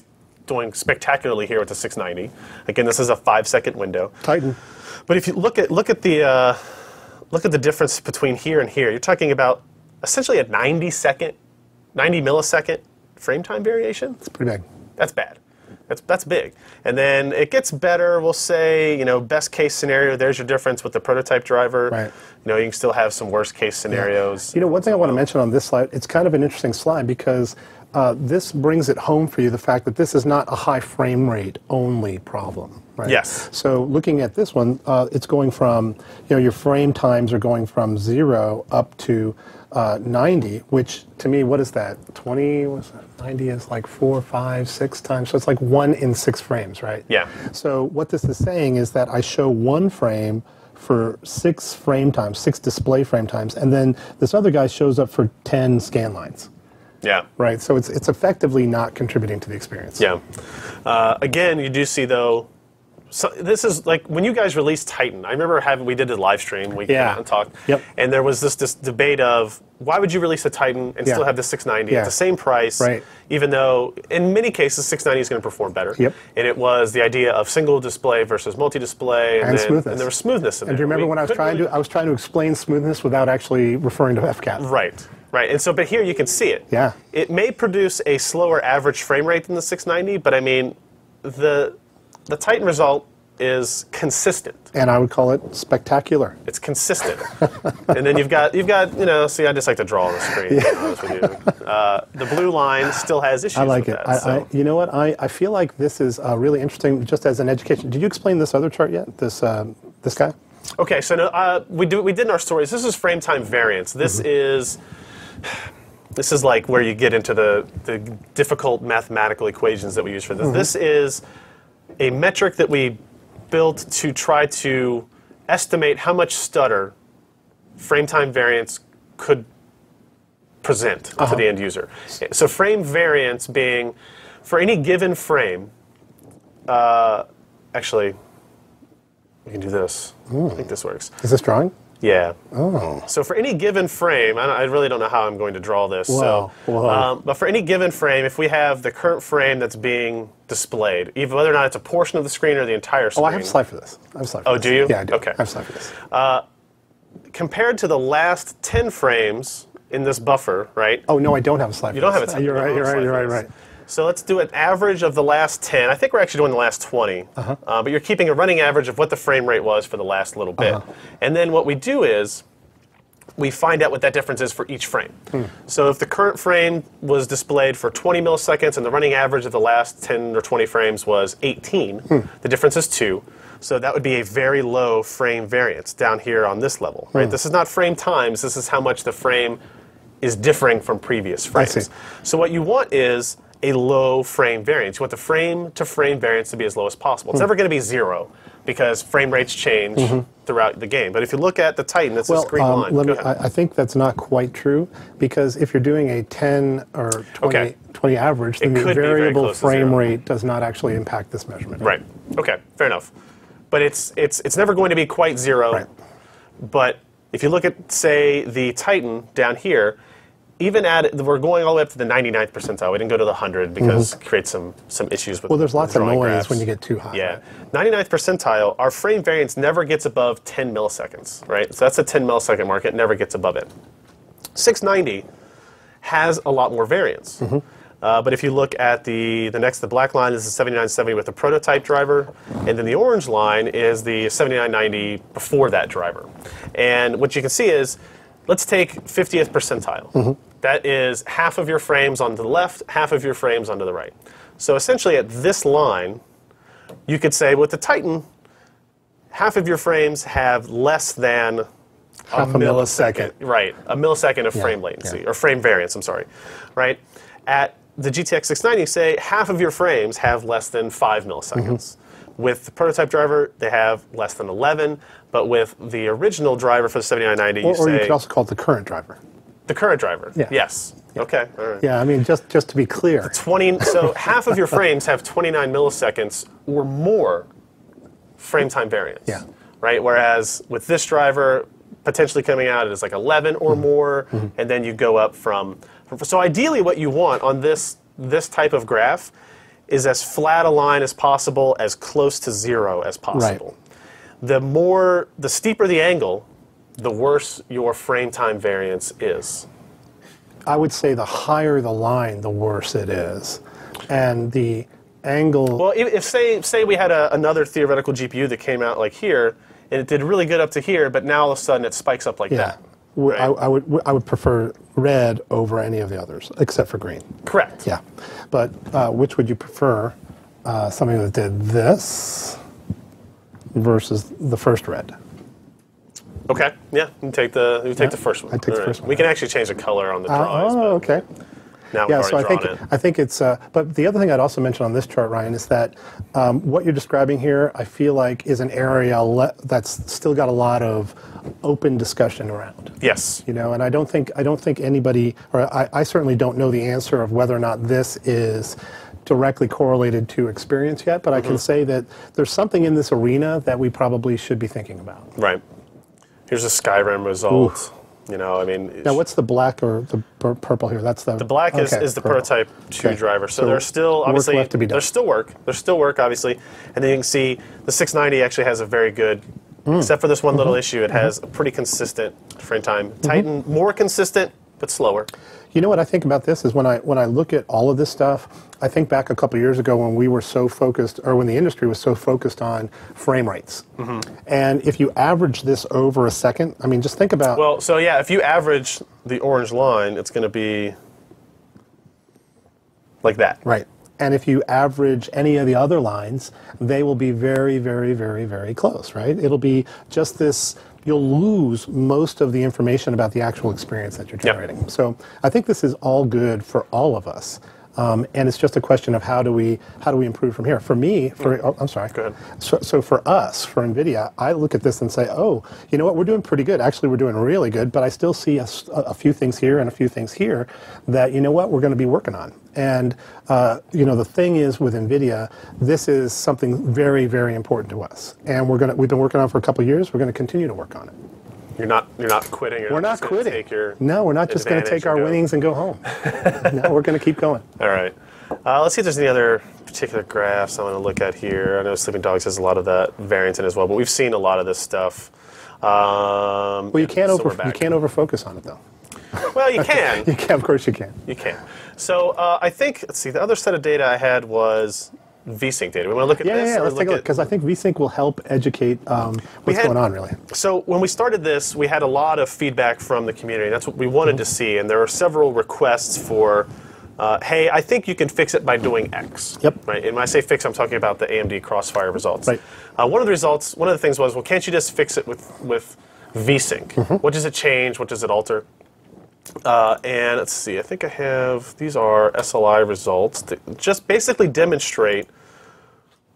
doing spectacularly here with the 690. Again, this is a 5-second window. Titan. But if you look at the difference between here and here, you're talking about essentially a 90 millisecond frame time variation. It's pretty big. That's bad. That's big. And then it gets better, we'll say, best case scenario, there's your difference with the prototype driver. Right. You can still have some worst case scenarios. One thing I want to mention on this slide, it's kind of an interesting slide because this brings it home for you, the fact that this is not a high frame rate only problem. Right? Yes. So looking at this one, it's going from, your frame times are going from 0 up to 90, which to me, what is that? 20, what's that? 90 is like 4, 5, 6 times. So it's like 1 in 6 frames, right? Yeah. So what this is saying is that I show 1 frame for 6 frame times, 6 display frame times, and then this other guy shows up for 10 scan lines. Yeah. Right. So it's effectively not contributing to the experience. Yeah. Again, you do see though. So this is like when you guys released Titan. I remember we did a live stream. We came out and talked. Yep. And there was this debate of why would you release a Titan and still have the 690 at the same price, even though in many cases 690 is going to perform better. Yep. And it was the idea of single display versus multi-display, and smoothness. And there was smoothness in there. And do you remember when I was trying to explain smoothness without actually referring to FCAT? Right. Right, and so, but here you can see it. Yeah. It may produce a slower average frame rate than the 690, but I mean, the Titan result is consistent. And I would call it spectacular. It's consistent. And then you've got, see, I just like to draw on the screen, to be honest with you. The blue line still has issues I like with it. that. You know what? I feel like this is really interesting just as an education. Did you explain this other chart yet, this guy? Okay, so we did in our stories, this is frame time variance. This is like where you get into the difficult mathematical equations that we use for this. This is a metric that we built to try to estimate how much stutter frame time variance could present to the end user. So frame variance being, for any given frame, actually, we can do this. I think this works. Is this drawing? Yeah. Oh. So for any given frame, I really don't know how I'm going to draw this. Wow. So, but for any given frame, if we have the current frame that's being displayed, even whether or not it's a portion of the screen or the entire screen. Oh, I have a slide for this. Do you? Yeah, I do. Okay. I have a slide for this. Compared to the last 10 frames in this buffer, right? Oh, no, I don't have a slide for this. You don't have a slide. You're right. So let's do an average of the last 10. I think we're actually doing the last 20. But you're keeping a running average of what the frame rate was for the last little bit. And then what we do is we find out what that difference is for each frame. So if the current frame was displayed for 20 milliseconds and the running average of the last 10 or 20 frames was 18, the difference is 2. So that would be a very low frame variance down here on this level. Right? This is not frame times. This is how much the frame is differing from previous frames. I see. So what you want is a low frame variance. You want the frame-to-frame variance to be as low as possible. It's never going to be 0 because frame rates change throughout the game. But if you look at the Titan, it's this green line. Go ahead. I think that's not quite true because if you're doing a 10 or 20 average, then the variable frame rate does not actually impact this measurement. Right. Okay. Fair enough. But it's never going to be quite 0. Right. But if you look at, say, the Titan down here, even we're going all the way up to the 99th percentile. We didn't go to the 100 because it creates some issues with. Well, there's lots of noise graphs. when you get too high. Yeah, 99th percentile. Our frame variance never gets above 10 milliseconds, right? So that's a 10 millisecond mark. It never gets above it. 690 has a lot more variance. But if you look at the black line is the 7970 with the prototype driver, and then the orange line is the 7990 before that driver. And what you can see is, let's take 50th percentile. That is half of your frames onto the left, half of your frames onto the right. So essentially at this line, you could say with the Titan, half of your frames have less than half a millisecond. Right, a millisecond of frame latency, or frame variance, I'm sorry. Right? At the GTX 690, say half of your frames have less than 5 milliseconds. With the prototype driver, they have less than 11, but with the original driver for the 7990, or you could also call it the current driver. The current driver. Yeah. Yes. Yeah. Okay. All right. Yeah, I mean, just to be clear. So half of your frames have 29 milliseconds or more frame time variance. Yeah. Right? Whereas with this driver, potentially coming out, it is like 11 or more, and then you go up from. So ideally what you want on this type of graph is as flat a line as possible, as close to 0 as possible. Right. The steeper the angle, the worse your frame time variance is. I would say the higher the line, the worse it is. And the angle... Well, if say we had another theoretical GPU that came out like here, and it did really good up to here, but now all of a sudden it spikes up like that. Right? I would prefer red over any of the others, except for green. Correct. Yeah. But which would you prefer? Something that did this versus the first red? Okay. Yeah. You take the first one. I take the first one. We can actually change the color on the drawings. Okay. Now we've already drawn it. I think it's. But the other thing I'd also mention on this chart, Ryan, is that what you're describing here, I feel like, is an area that's still got a lot of open discussion around. Yes. You know, and I don't think anybody, or I certainly don't know the answer of whether or not this is directly correlated to experience yet. But I can say that there's something in this arena that we probably should be thinking about. Right. Here's a Skyrim result. Oof. You know, I mean. Now, what's the black or the purple here? That's the black is the purple. Prototype 2 driver. So there's still obviously work left to be done. There's still work. There's still work, obviously, and then you can see the 690 actually has a very good, except for this one little issue, it has a pretty consistent frame time. Titan more consistent but slower. You know what I think about this is when I look at all of this stuff, I think back a couple years ago when we were so focused, or when the industry was so focused on frame rates. And if you average this over a second, I mean, just think about. Well, so yeah, if you average the orange line, it's going to be like that. Right. And if you average any of the other lines, they will be very, very, very, very close, right? It'll be just this. You'll lose most of the information about the actual experience that you're generating. Yep. So I think this is all good for all of us. and it's just a question of how do we improve from here. For me, I'm sorry. Go ahead. So for us, for NVIDIA, I look at this and say, oh, you know what, we're doing pretty good. Actually, we're doing really good, but I still see a few things here and a few things here that, you know what, we're going to be working on. And the thing is with NVIDIA, this is something very, very important to us, and we've been working on it for a couple of years. We're going to continue to work on it. You're not quitting. We're not quitting. No, we're not just going to take our winnings and go home. No, we're going to keep going. All right. Let's see if there's any other particular graphs I want to look at here. I know Sleeping Dogs has a lot of that variance in as well, but we've seen a lot of this stuff. Well, you can't over-focus on it, though. Well, you can. You can. Of course you can. You can. So I think, let's see, the other set of data I had was Vsync data. We want to look at this? Yeah, let's take a look, because I think Vsync will help educate what's going on, really. So when we started this, we had a lot of feedback from the community. That's what we wanted to see, and there were several requests for, hey, I think you can fix it by doing X. Yep. Right? And when I say fix, I'm talking about the AMD Crossfire results. Right. One of the things was, well, can't you just fix it with Vsync? What does it change? What does it alter? And let's see, I think I have, these are SLI results that just basically demonstrate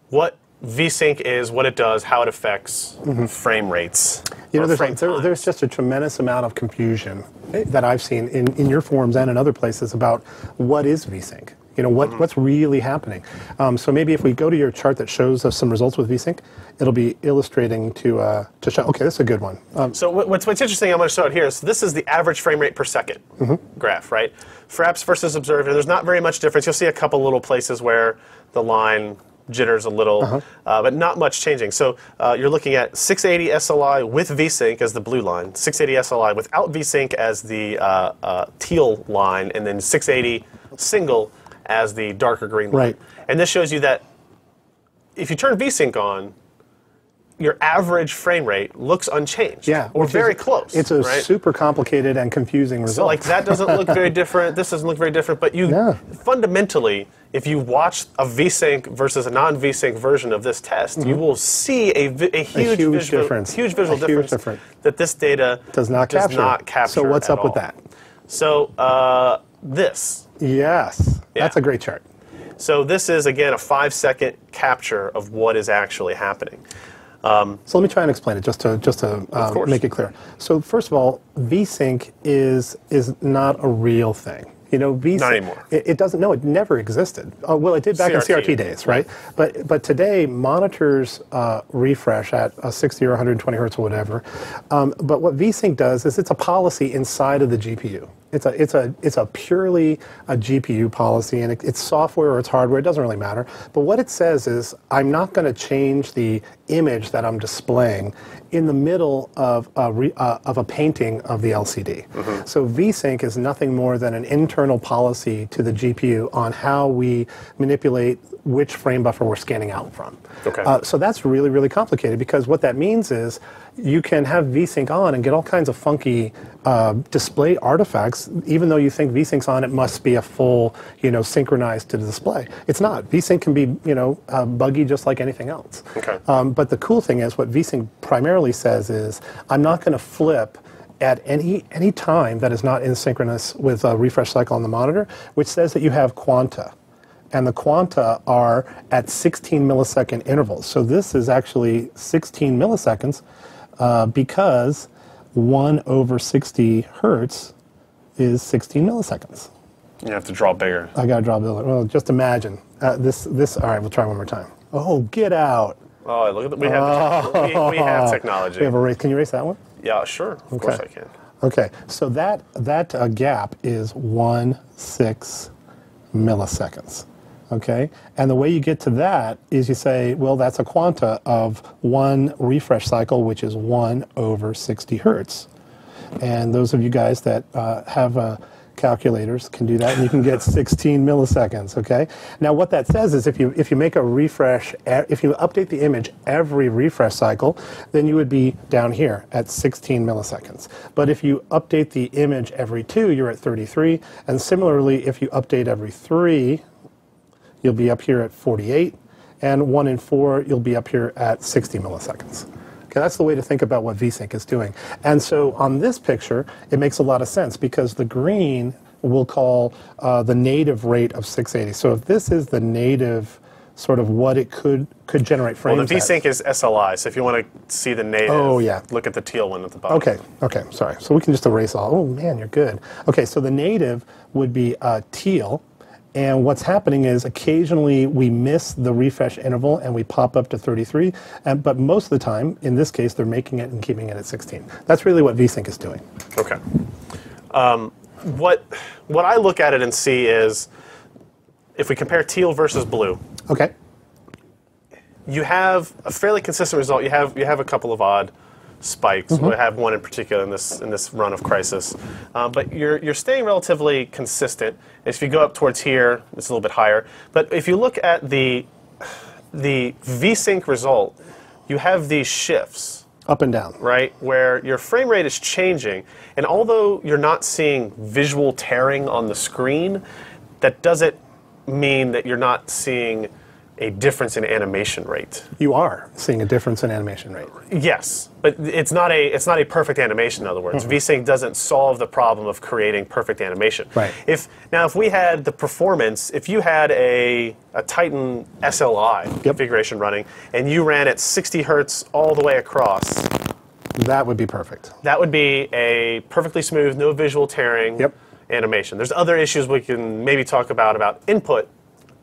what Vsync is, what it does, how it affects frame rates. There's just a tremendous amount of confusion that I've seen in your forums and in other places about what is Vsync. What's really happening. So maybe if we go to your chart that shows us some results with Vsync, it'll be illustrating to show. Okay, this is a good one. So what's interesting, I'm going to show it here. So this is the average frame rate per second graph, right? Fraps versus observed, and there's not very much difference. You'll see a couple little places where the line jitters a little, but not much changing. So you're looking at 680 SLI with Vsync as the blue line, 680 SLI without Vsync as the teal line, and then 680 single as the darker green line. Right. And this shows you that if you turn Vsync on, your average frame rate looks unchanged. Yeah. Or very close. It's a super complicated and confusing result. So like that doesn't look very different, this doesn't look very different, but fundamentally, if you watch a Vsync versus a non-Vsync version of this test, you will see a huge visual difference that this data does not capture. So what's up with that? So this. Yes. That's a great chart. So this is, again, a 5-second capture of what is actually happening. So let me try and explain it just to make it clear. So first of all, Vsync is not a real thing. Vsync, not anymore. It doesn't. No, it never existed. Well, it did back in CRT days, right? But today monitors refresh at 60 or 120 hertz or whatever. But what Vsync does is it's a policy inside of the GPU. It's a purely a GPU policy, and it's software or it's hardware. It doesn't really matter. But what it says is, I'm not going to change the image that I'm displaying in the middle of a painting of the LCD. So Vsync is nothing more than an internal policy to the GPU on how we manipulate which frame buffer we're scanning out from. Okay. So that's really, really complicated, because what that means is you can have Vsync on and get all kinds of funky display artifacts, even though you think Vsync's on, it must be a full, synchronized to the display. It's not. Vsync can be, buggy just like anything else. Okay. But the cool thing is, what Vsync primarily says is, I'm not going to flip at any time that is not in synchronous with a refresh cycle on the monitor, which says that you have quanta. And the quanta are at 16 millisecond intervals. So this is actually 16 milliseconds because 1/60 hertz is 16 milliseconds. You have to draw bigger. I got to draw bigger. Well, just imagine. This. All right, we'll try one more time. Oh, get out. Oh, look at that. We have technology. We have a race. Can you erase that one? Yeah, sure. Of course I can. Okay, so that gap is 1/6 milliseconds. Okay, and the way you get to that is you say, well, that's a quanta of one refresh cycle, which is 1/60 hertz. And those of you guys that have calculators can do that, and you can get 16 milliseconds. Okay. Now, what that says is, if you make a refresh, if you update the image every refresh cycle, then you would be down here at 16 milliseconds. But if you update the image every 2, you're at 33. And similarly, if you update every 3, you'll be up here at 48, and 1 in 4, you'll be up here at 60 milliseconds. Okay, that's the way to think about what Vsync is doing. And so on this picture, it makes a lot of sense, because the green we'll call the native rate of 680. So if this is the native sort of what it could generate frames. Well, the Vsync is SLI, so if you want to see the native, look at the teal one at the bottom. Okay, sorry. So we can just erase all. Oh man, you're good. Okay, so the native would be teal, and what's happening is occasionally we miss the refresh interval and we pop up to 33, but most of the time, in this case, they're making it and keeping it at 16. That's really what Vsync is doing. Okay. What I look at it and see is, if we compare teal versus blue, okay, you have a fairly consistent result. You have a couple of odd spikes. We have one in particular in this run of Crysis, but you're staying relatively consistent. If you go up towards here, it's a little bit higher. But if you look at the Vsync result, you have these shifts. Up and down. Right, where your frame rate is changing, and although you're not seeing visual tearing on the screen, that doesn't mean that you're not seeing a difference in animation rate. You are seeing a difference in animation rate. Yes, but it's not a perfect animation. In other words, Vsync doesn't solve the problem of creating perfect animation. Right. If we had the performance, if you had a Titan SLI configuration running and you ran at 60 hertz all the way across, that would be perfect. That would be a perfectly smooth, no visual tearing animation. There's other issues we can maybe talk about input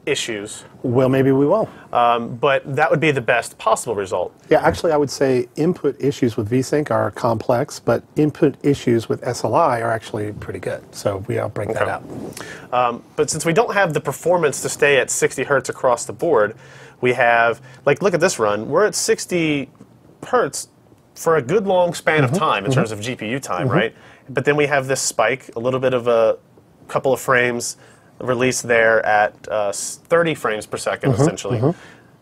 issues. Well, maybe we will. But that would be the best possible result. Yeah, actually, I would say input issues with Vsync are complex, but input issues with SLI are actually pretty good. So we'll break that out. But since we don't have the performance to stay at 60 hertz across the board, we have, look at this run. We're at 60 hertz for a good long span of time in terms of GPU time, right? But then we have this spike, a little bit of a couple of frames released there at 30 frames per second, essentially.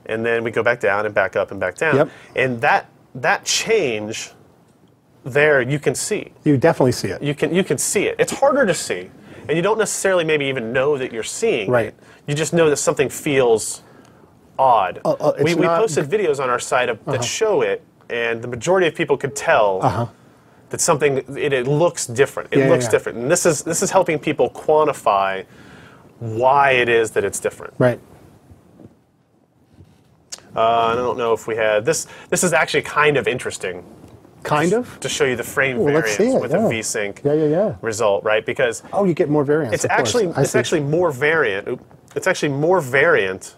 And then we go back down and back up and back down. And that change there you can see. You definitely see it. You can see it. It's harder to see. And you don't necessarily maybe even know that you're seeing it. You just know that something feels odd. We posted videos on our site that show it, and the majority of people could tell that something, it looks different. It looks different. And this is helping people quantify why it is that it's different. Right. I don't know if we had this. This is actually kind of interesting. Kind of? To show you the frame variance with a Vsync result, right? Because you get more variance. It's actually more variant. It's actually more variant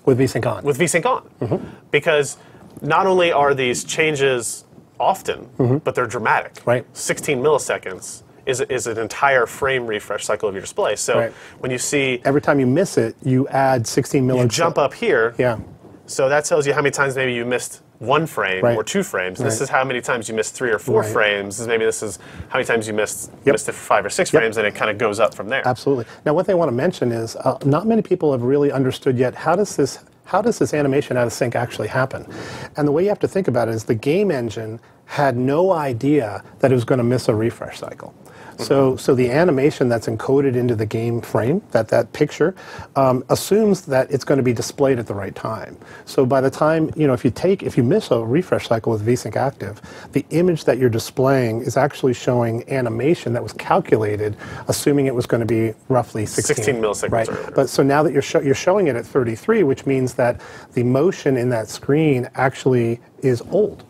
with Vsync on. With Vsync on, because not only are these changes often, but they're dramatic. Right. 16 milliseconds is an entire frame refresh cycle of your display. So when you see every time you miss it, you add 16 milliseconds. You jump up here. Yeah. So that tells you how many times maybe you missed one frame or 2 frames. This is how many times you missed 3 or 4 frames. Maybe this is how many times you missed it for 5 or 6 frames, and it kind of goes up from there. Absolutely. Now, one thing I want to mention is not many people have really understood yet how does this animation out of sync actually happen? And the way you have to think about it is the game engine had no idea that it was going to miss a refresh cycle. So the animation that's encoded into the game frame, that picture, assumes that it's going to be displayed at the right time. So by the time, if you miss a refresh cycle with Vsync active, the image that you're displaying is actually showing animation that was calculated, assuming it was going to be roughly 16 milliseconds. Right. Earlier. But so now that you're showing it at 33, which means that the motion in that screen actually is old.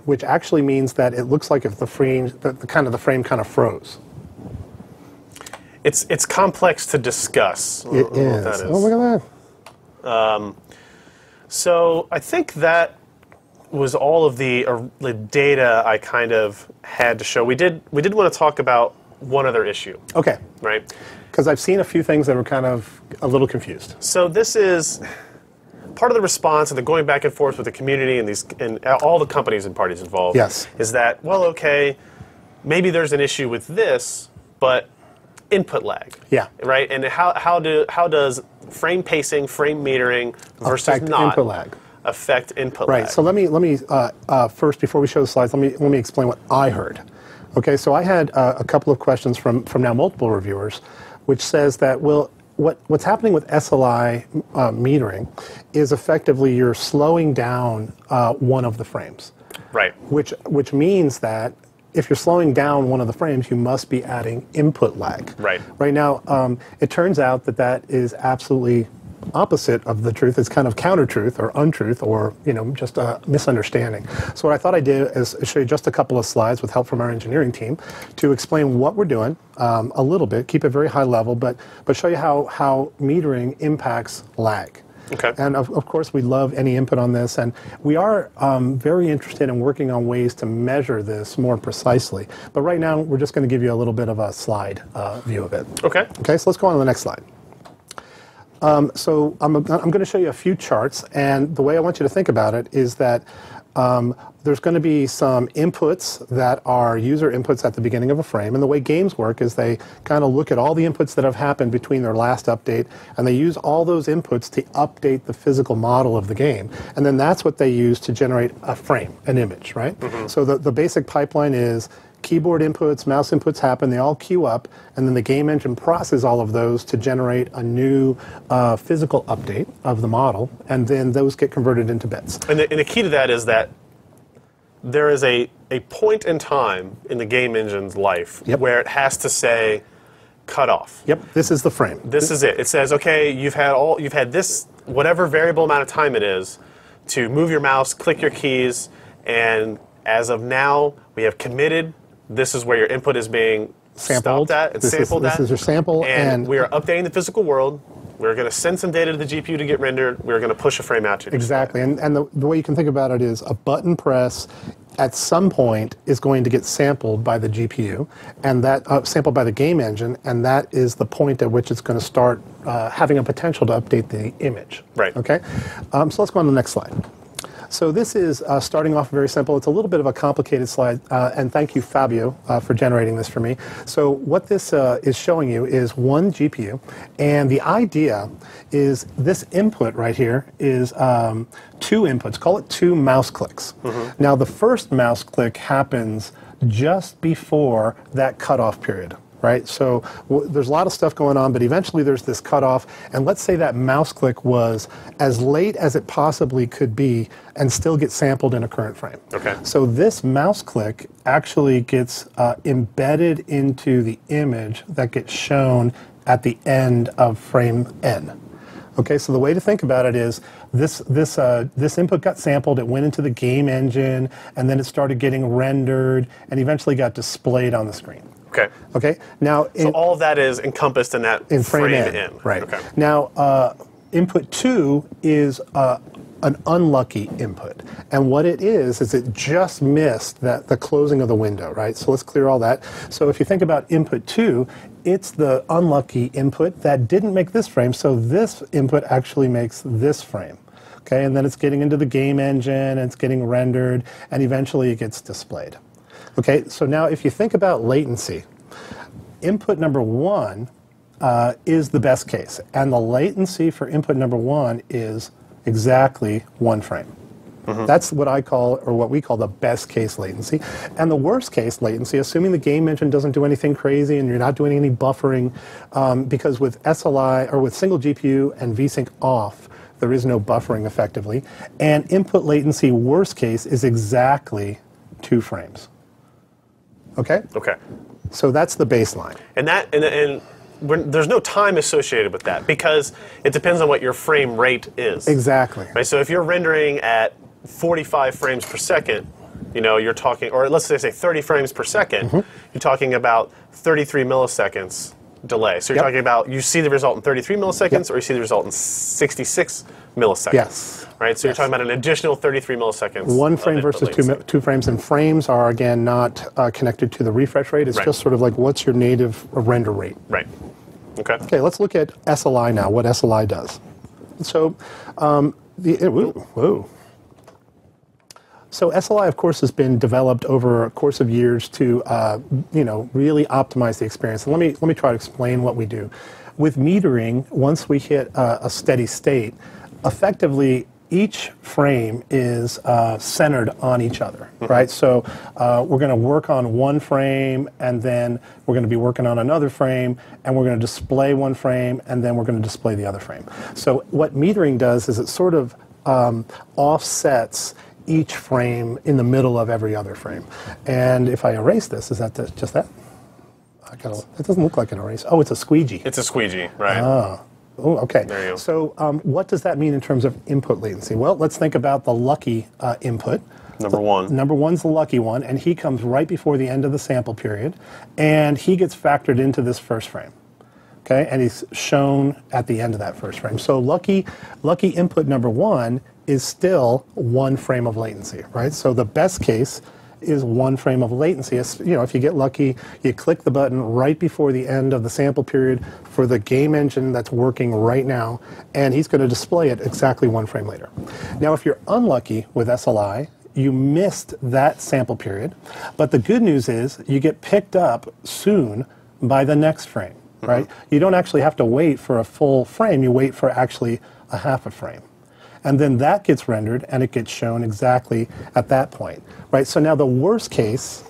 Which actually means that it looks like if the frame kind of froze. It's complex to discuss. It is. That is. Oh, look at that. So I think that was all of the data I kind of had to show. We did want to talk about one other issue. Okay. Right. Because I've seen a few things that were kind of a little confused. So this is part of the response and the going back and forth with the community and all the companies and parties involved. Yes. Is that, well, okay, maybe there's an issue with this, but input lag. Yeah. Right? And how does frame pacing, frame metering versus not affect input lag? Right. So let me first, before we show the slides, let me explain what I heard. Okay. So I had a couple of questions from now multiple reviewers, which says that, well, what's happening with SLI metering is effectively you're slowing down one of the frames. Right. Which means that if you're slowing down one of the frames, you must be adding input lag. Right. Right now, it turns out that that is absolutely opposite of the truth. It's kind of counter-truth or untruth or, just a misunderstanding. So what I thought I'd do is show you just a couple of slides with help from our engineering team to explain what we're doing a little bit, keep it very high level, but show you how metering impacts lag. Okay. And of course, we love any input on this, and we are very interested in working on ways to measure this more precisely. But right now, we're just going to give you a little bit of a slide view of it. Okay. Okay, so let's go on to the next slide. So I'm going to show you a few charts, and the way I want you to think about it is that there's going to be some inputs that are user inputs at the beginning of a frame, and the way games work is they kind of look at all the inputs that have happened between their last update, and they use all those inputs to update the physical model of the game, and then that's what they use to generate a frame, an image, right? Mm-hmm. So the basic pipeline is keyboard inputs, mouse inputs happen, they all queue up, and then the game engine processes all of those to generate a new physical update of the model, and then those get converted into bits. And the key to that is that there is a point in time in the game engine's life where it has to say, cut off. Yep, this is the frame. This is it. It says, okay, you've had this, whatever variable amount of time it is, to move your mouse, click your keys, and as of now, we have committed. This is where your input is being sampled. Stopped at. It's sampled at. This is your sample. And we are updating the physical world. We're going to send some data to the GPU to get rendered. We're going to push a frame out to you. Exactly. And the way you can think about it is a button press at some point is going to get sampled by the GPU, and that sampled by the game engine, and that is the point at which it's going to start having a potential to update the image. Right. Okay. So let's go on to the next slide. So this is starting off very simple. It's a little bit of a complicated slide, and thank you, Fabio, for generating this for me. So what this is showing you is one GPU, and the idea is this input right here is two inputs. Call it 2 mouse clicks. Mm-hmm. Now, the first mouse click happens just before that cutoff period. Right? So there's a lot of stuff going on, but eventually there's this cutoff, and let's say that mouse click was as late as it possibly could be and still get sampled in a current frame. Okay. So this mouse click actually gets embedded into the image that gets shown at the end of frame N. Okay, so the way to think about it is this input got sampled, it went into the game engine, and then it started getting rendered, and eventually got displayed on the screen. Okay. Okay. Now, so all of that is encompassed in that frame N. Right. Okay. Now, input 2 is an unlucky input, and what it is it just missed the closing of the window. Right. So let's clear all that. So if you think about input 2, it's the unlucky input that didn't make this frame. So this input actually makes this frame. Okay. And then it's getting into the game engine, and it's getting rendered, and eventually it gets displayed. Okay, so now if you think about latency, input number 1 is the best case, and the latency for input number 1 is exactly 1 frame. Mm-hmm. That's what I call, or what we call, the best case latency. And the worst case latency, assuming the game engine doesn't do anything crazy and you're not doing any buffering, because with SLI, or with single GPU and Vsync off, there is no buffering effectively, and input latency worst case is exactly 2 frames. Okay? Okay. So that's the baseline. And there's no time associated with that because it depends on what your frame rate is. Exactly. Right? So if you're rendering at 45 frames per second, you're talking, or let's say 30 frames per second, mm-hmm. You're talking about 33 milliseconds delay. So you're talking about, you see the result in 33 milliseconds, or you see the result in 66 milliseconds. Yes. Right? So you're talking about an additional 33 milliseconds. 1 frame versus 2 frames, and frames are, again, not connected to the refresh rate. It's just sort of like, what's your native render rate? Right. Okay. Okay, let's look at SLI now, what SLI does. So, So SLI, of course, has been developed over a course of years to, really optimize the experience. And let me try to explain what we do. With metering, once we hit a steady state, effectively each frame is centered on each other, right? So we're going to work on 1 frame, and then we're going to be working on another frame, and we're going to display 1 frame, and then we're going to display the other frame. So what metering does is it sort of offsets each frame in the middle of every other frame. And if I erase this, is that just that? It doesn't look like an erase. Oh, it's a squeegee. It's a squeegee, right. Oh, okay. There you go. So what does that mean in terms of input latency? Well, let's think about the lucky input. Number one. Number one's the lucky one, and he comes right before the end of the sample period, and he gets factored into this first frame. Okay, and he's shown at the end of that first frame. So lucky input number one is still 1 frame of latency, right? So the best case is 1 frame of latency. You know, if you get lucky, you click the button right before the end of the sample period for the game engine that's working right now, and he's going to display it exactly 1 frame later. Now, if you're unlucky with SLI, you missed that sample period, but the good news is you get picked up soon by the next frame, right? You don't actually have to wait for a full frame, you wait for actually a half a frame. And then that gets rendered, and it gets shown exactly at that point, right? So now the worst case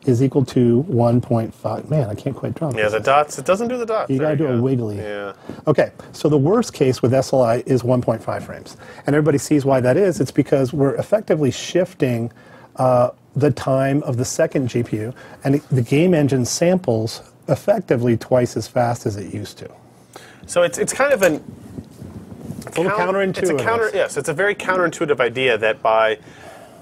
is equal to 1.5. Man, I can't quite draw this. Yeah, the dots, it doesn't do the dots. You got to do a wiggly. Yeah. Okay, so the worst case with SLI is 1.5 frames. And everybody sees why that is. It's because we're effectively shifting the time of the second GPU, and the game engine samples effectively twice as fast as it used to. So it's kind of an... It's a little counterintuitive. Yes, it's a very counterintuitive idea that by...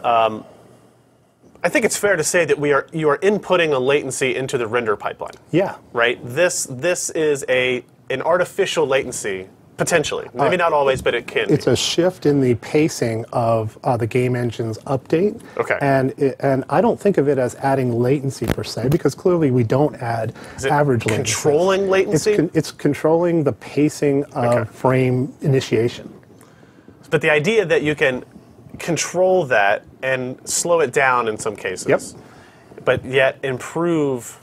I think it's fair to say that you are inputting a latency into the render pipeline. Yeah. Right? This is an artificial latency, potentially. Maybe not always, but it can It's be. a shift in the pacing of the game engine's update. Okay. And I don't think of it as adding latency per se, because clearly we don't add average latency. Controlling latency? It's controlling the pacing of frame initiation. But the idea that you can control that and slow it down in some cases, but yet improve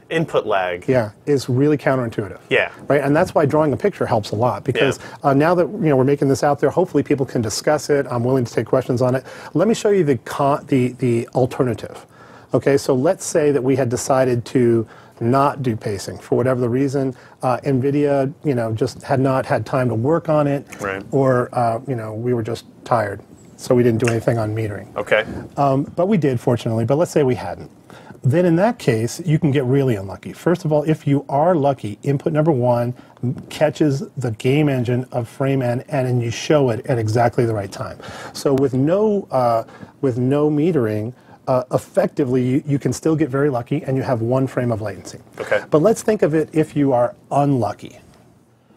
input lag. Yeah, is really counterintuitive. Yeah. Right, and that's why drawing a picture helps a lot, because now that we're making this out there, hopefully people can discuss it. I'm willing to take questions on it. Let me show you the alternative. Okay, so let's say that we had decided to not do pacing for whatever the reason. Nvidia, just had not had time to work on it, or we were just tired, so we didn't do anything on metering. Okay. But we did, fortunately. But let's say we hadn't. Then in that case, you can get really unlucky. First of all, if you are lucky, input number one catches the game engine of frame N, and then you show it at exactly the right time. So with no metering, effectively, you can still get very lucky, and you have 1 frame of latency. Okay. But let's think of it if you are unlucky.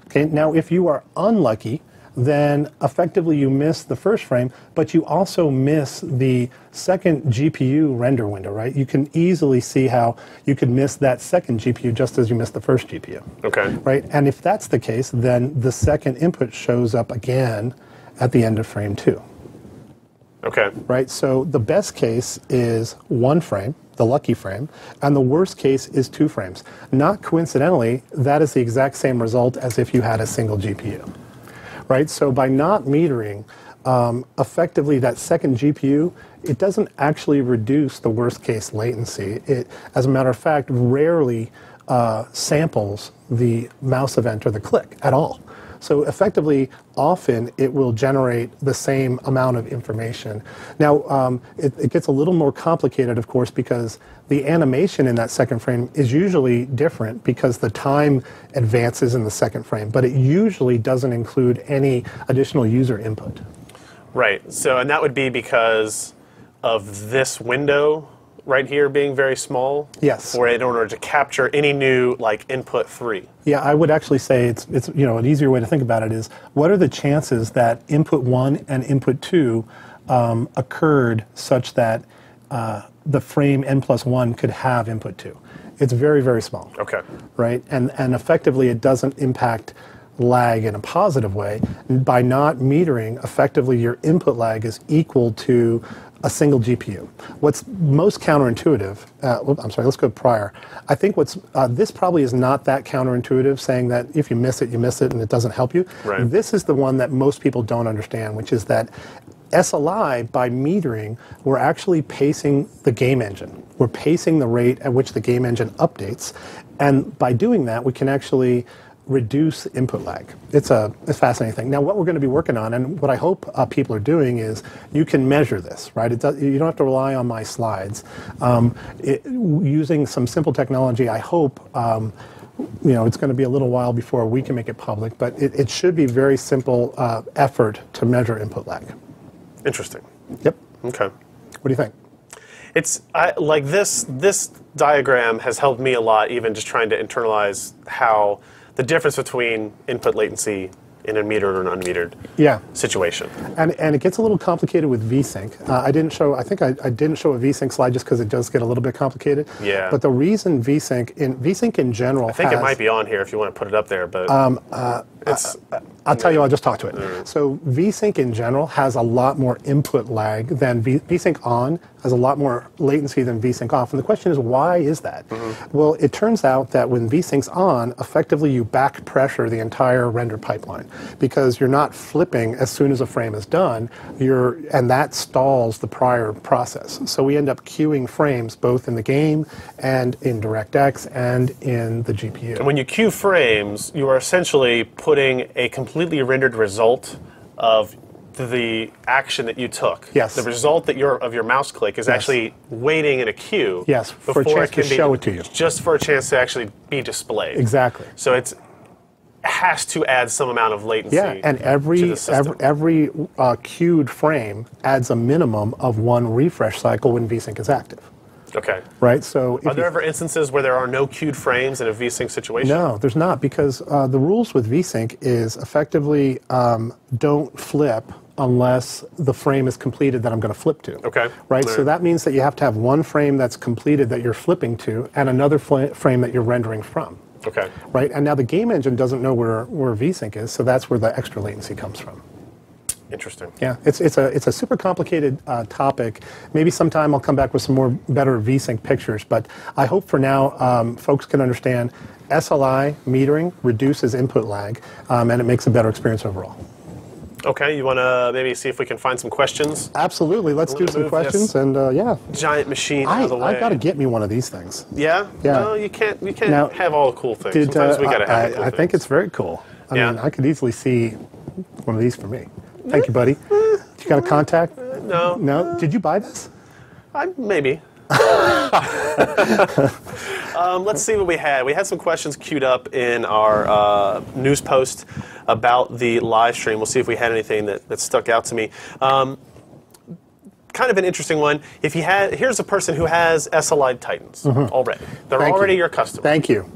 Okay. Now, if you are unlucky, then effectively you miss the first frame, but you also miss the second GPU render window, right? You can easily see how you could miss that second GPU just as you missed the first GPU. Okay. Right? And if that's the case, then the second input shows up again at the end of frame 2. Okay. Right? So the best case is 1 frame, the lucky frame, and the worst case is 2 frames. Not coincidentally, that is the exact same result as if you had a single GPU. Right, so by not metering, effectively that second GPU, it doesn't actually reduce the worst case latency. It, as a matter of fact, rarely samples the mouse event or the click at all. So effectively, often it will generate the same amount of information. Now, it gets a little more complicated, of course, because the animation in that second frame is usually different because the time advances in the second frame, but it usually doesn't include any additional user input. Right. So, and that would be because of this window right here being very small? Yes. Or in order to capture any new, like, input 3? Yeah, I would actually say it's an easier way to think about it is, what are the chances that input 1 and input 2 occurred such that the frame n+1 could have input 2? It's very, very small. Okay. Right? And effectively it doesn't impact lag in a positive way. By not metering, effectively your input lag is equal to a single GPU. What's most counterintuitive, I'm sorry, let's go prior. I think this probably is not that counterintuitive, saying that if you miss it, and it doesn't help you. Right. This is the one that most people don't understand, which is that SLI, by metering, we're actually pacing the game engine. We're pacing the rate at which the game engine updates. And by doing that, we can actually reduce input lag. It's a fascinating thing. Now, what we're going to be working on, and what I hope people are doing, is you can measure this, right? You don't have to rely on my slides. Using some simple technology, I hope, it's going to be a little while before we can make it public, but it should be very simple effort to measure input lag. Interesting. Yep. Okay. What do you think? It's like this diagram has helped me a lot, even just trying to internalize how the difference between input latency in a metered or an unmetered situation. And it gets a little complicated with Vsync. I didn't show a Vsync slide just because it does get a little bit complicated. Yeah. But the reason Vsync in general, I think it might be on here if you want to put it up there, but I'll tell you, I'll just talk to it. So Vsync in general has a lot more input lag than Vsync on has a lot more latency than Vsync off. And the question is, why is that? Well, it turns out that when Vsync's on, effectively you back pressure the entire render pipeline because you're not flipping as soon as a frame is done, and that stalls the prior process. So we end up queuing frames both in the game and in DirectX and in the GPU. And when you queue frames, you are essentially putting a completely rendered result of the action that you took. Yes. The result of your mouse click is actually waiting in a queue. Yes, for a chance to show it to you. Just for a chance to actually be displayed. Exactly. So it has to add some amount of latency. Yeah, and every queued frame adds a minimum of 1 refresh cycle when Vsync is active. Okay. Right. So, are there ever instances where there are no queued frames in a Vsync situation? No, there's not, because the rules with Vsync is effectively don't flip unless the frame is completed that I'm going to flip to. Okay. Right. So that means that you have to have one frame that's completed that you're flipping to, and another frame that you're rendering from. Okay. Right. And now the game engine doesn't know where Vsync is, so that's where the extra latency comes from. Interesting. Yeah, it's a super complicated topic. Maybe sometime I'll come back with some more better Vsync pictures, but I hope for now folks can understand SLI metering reduces input lag, and it makes a better experience overall. Okay, you want to maybe see if we can find some questions? Absolutely, let's do some questions, and yeah. Giant machine out of the way. I got to get me one of these things. Yeah? Yeah. No, you can't now, have all the cool things. Sometimes we got to have the cool I think it's very cool. I mean, I could easily see one of these for me. Thank you, buddy. You got a contact? No. No? Did you buy this? Maybe. Let's see what we had. We had some questions queued up in our news post about the live stream. We'll see if we had anything that stuck out to me. Kind of an interesting one. Here's a person who has SLI Titans already. They're already your customer. Thank you.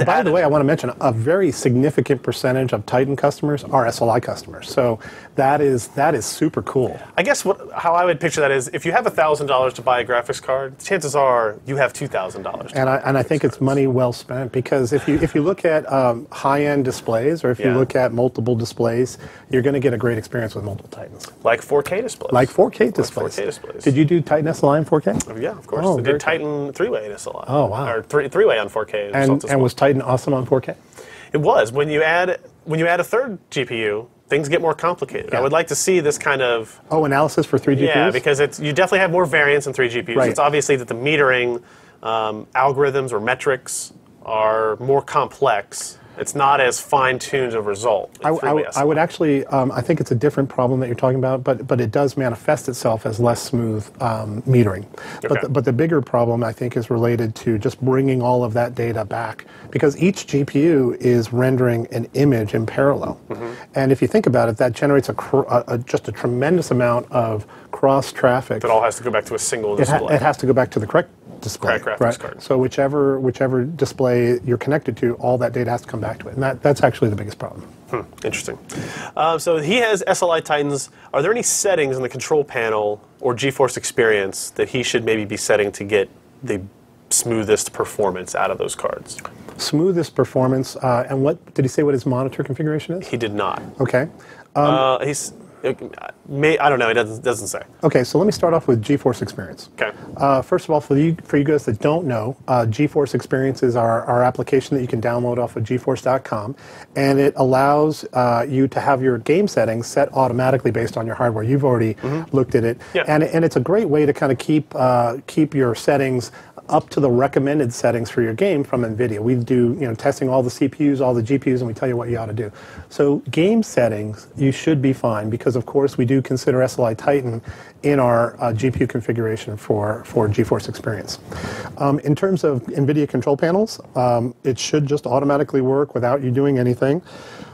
By the way, I want to mention a very significant percentage of Titan customers are SLI customers. So that is super cool. I guess how I would picture that is if you have $1,000 to buy a graphics card, chances are you have $2,000. And I think it's money well spent, because if you look at high-end displays, or if you look at multiple displays, you're going to get a great experience with multiple Titans. Like 4K displays. Like 4K displays. 4K displays. Did you do Titan SLI in 4K? Yeah, of course. Oh, I did Titan 3-way in SLI. Oh, wow. Or three-way on 4K. And was Titan awesome on 4K? It was. When you add a third GPU, things get more complicated. Yeah. I would like to see this kind of analysis for 3 GPUs. Yeah, because you definitely have more variance in 3 GPUs. Right. It's obviously that the metering algorithms or metrics are more complex. It's not as fine-tuned a result. I would actually, I think it's a different problem that you're talking about, but it does manifest itself as less smooth metering. Okay. But the bigger problem, I think, is related to just bringing all of that data back, because each GPU is rendering an image in parallel. And if you think about it, that generates just a tremendous amount of cross-traffic. That all has to go back to a single display. It has to go back to the correct display, graphics card. So whichever display you're connected to, all that data has to come back to it, and that's actually the biggest problem. Interesting. So he has SLI Titans. Are there any settings in the control panel or Geforce Experience that he should maybe be setting to get the smoothest performance out of those cards? Smoothest performance, and what did he say? What his monitor configuration is? He did not. Okay. I don't know. It doesn't say. Okay, so let me start off with Geforce Experience. Okay. First of all, for you guys that don't know, Geforce Experience is our application that you can download off of geforce.com, and it allows you to have your game settings set automatically based on your hardware. You've already looked at it, and it's a great way to kind of keep your settings up to the recommended settings for your game from Nvidia. We do testing all the CPUs, all the GPUs, and we tell you what you ought to do. So game settings, you should be fine because of course we do consider SLI Titan in our GPU configuration for Geforce Experience. In terms of Nvidia control panels, it should just automatically work without you doing anything.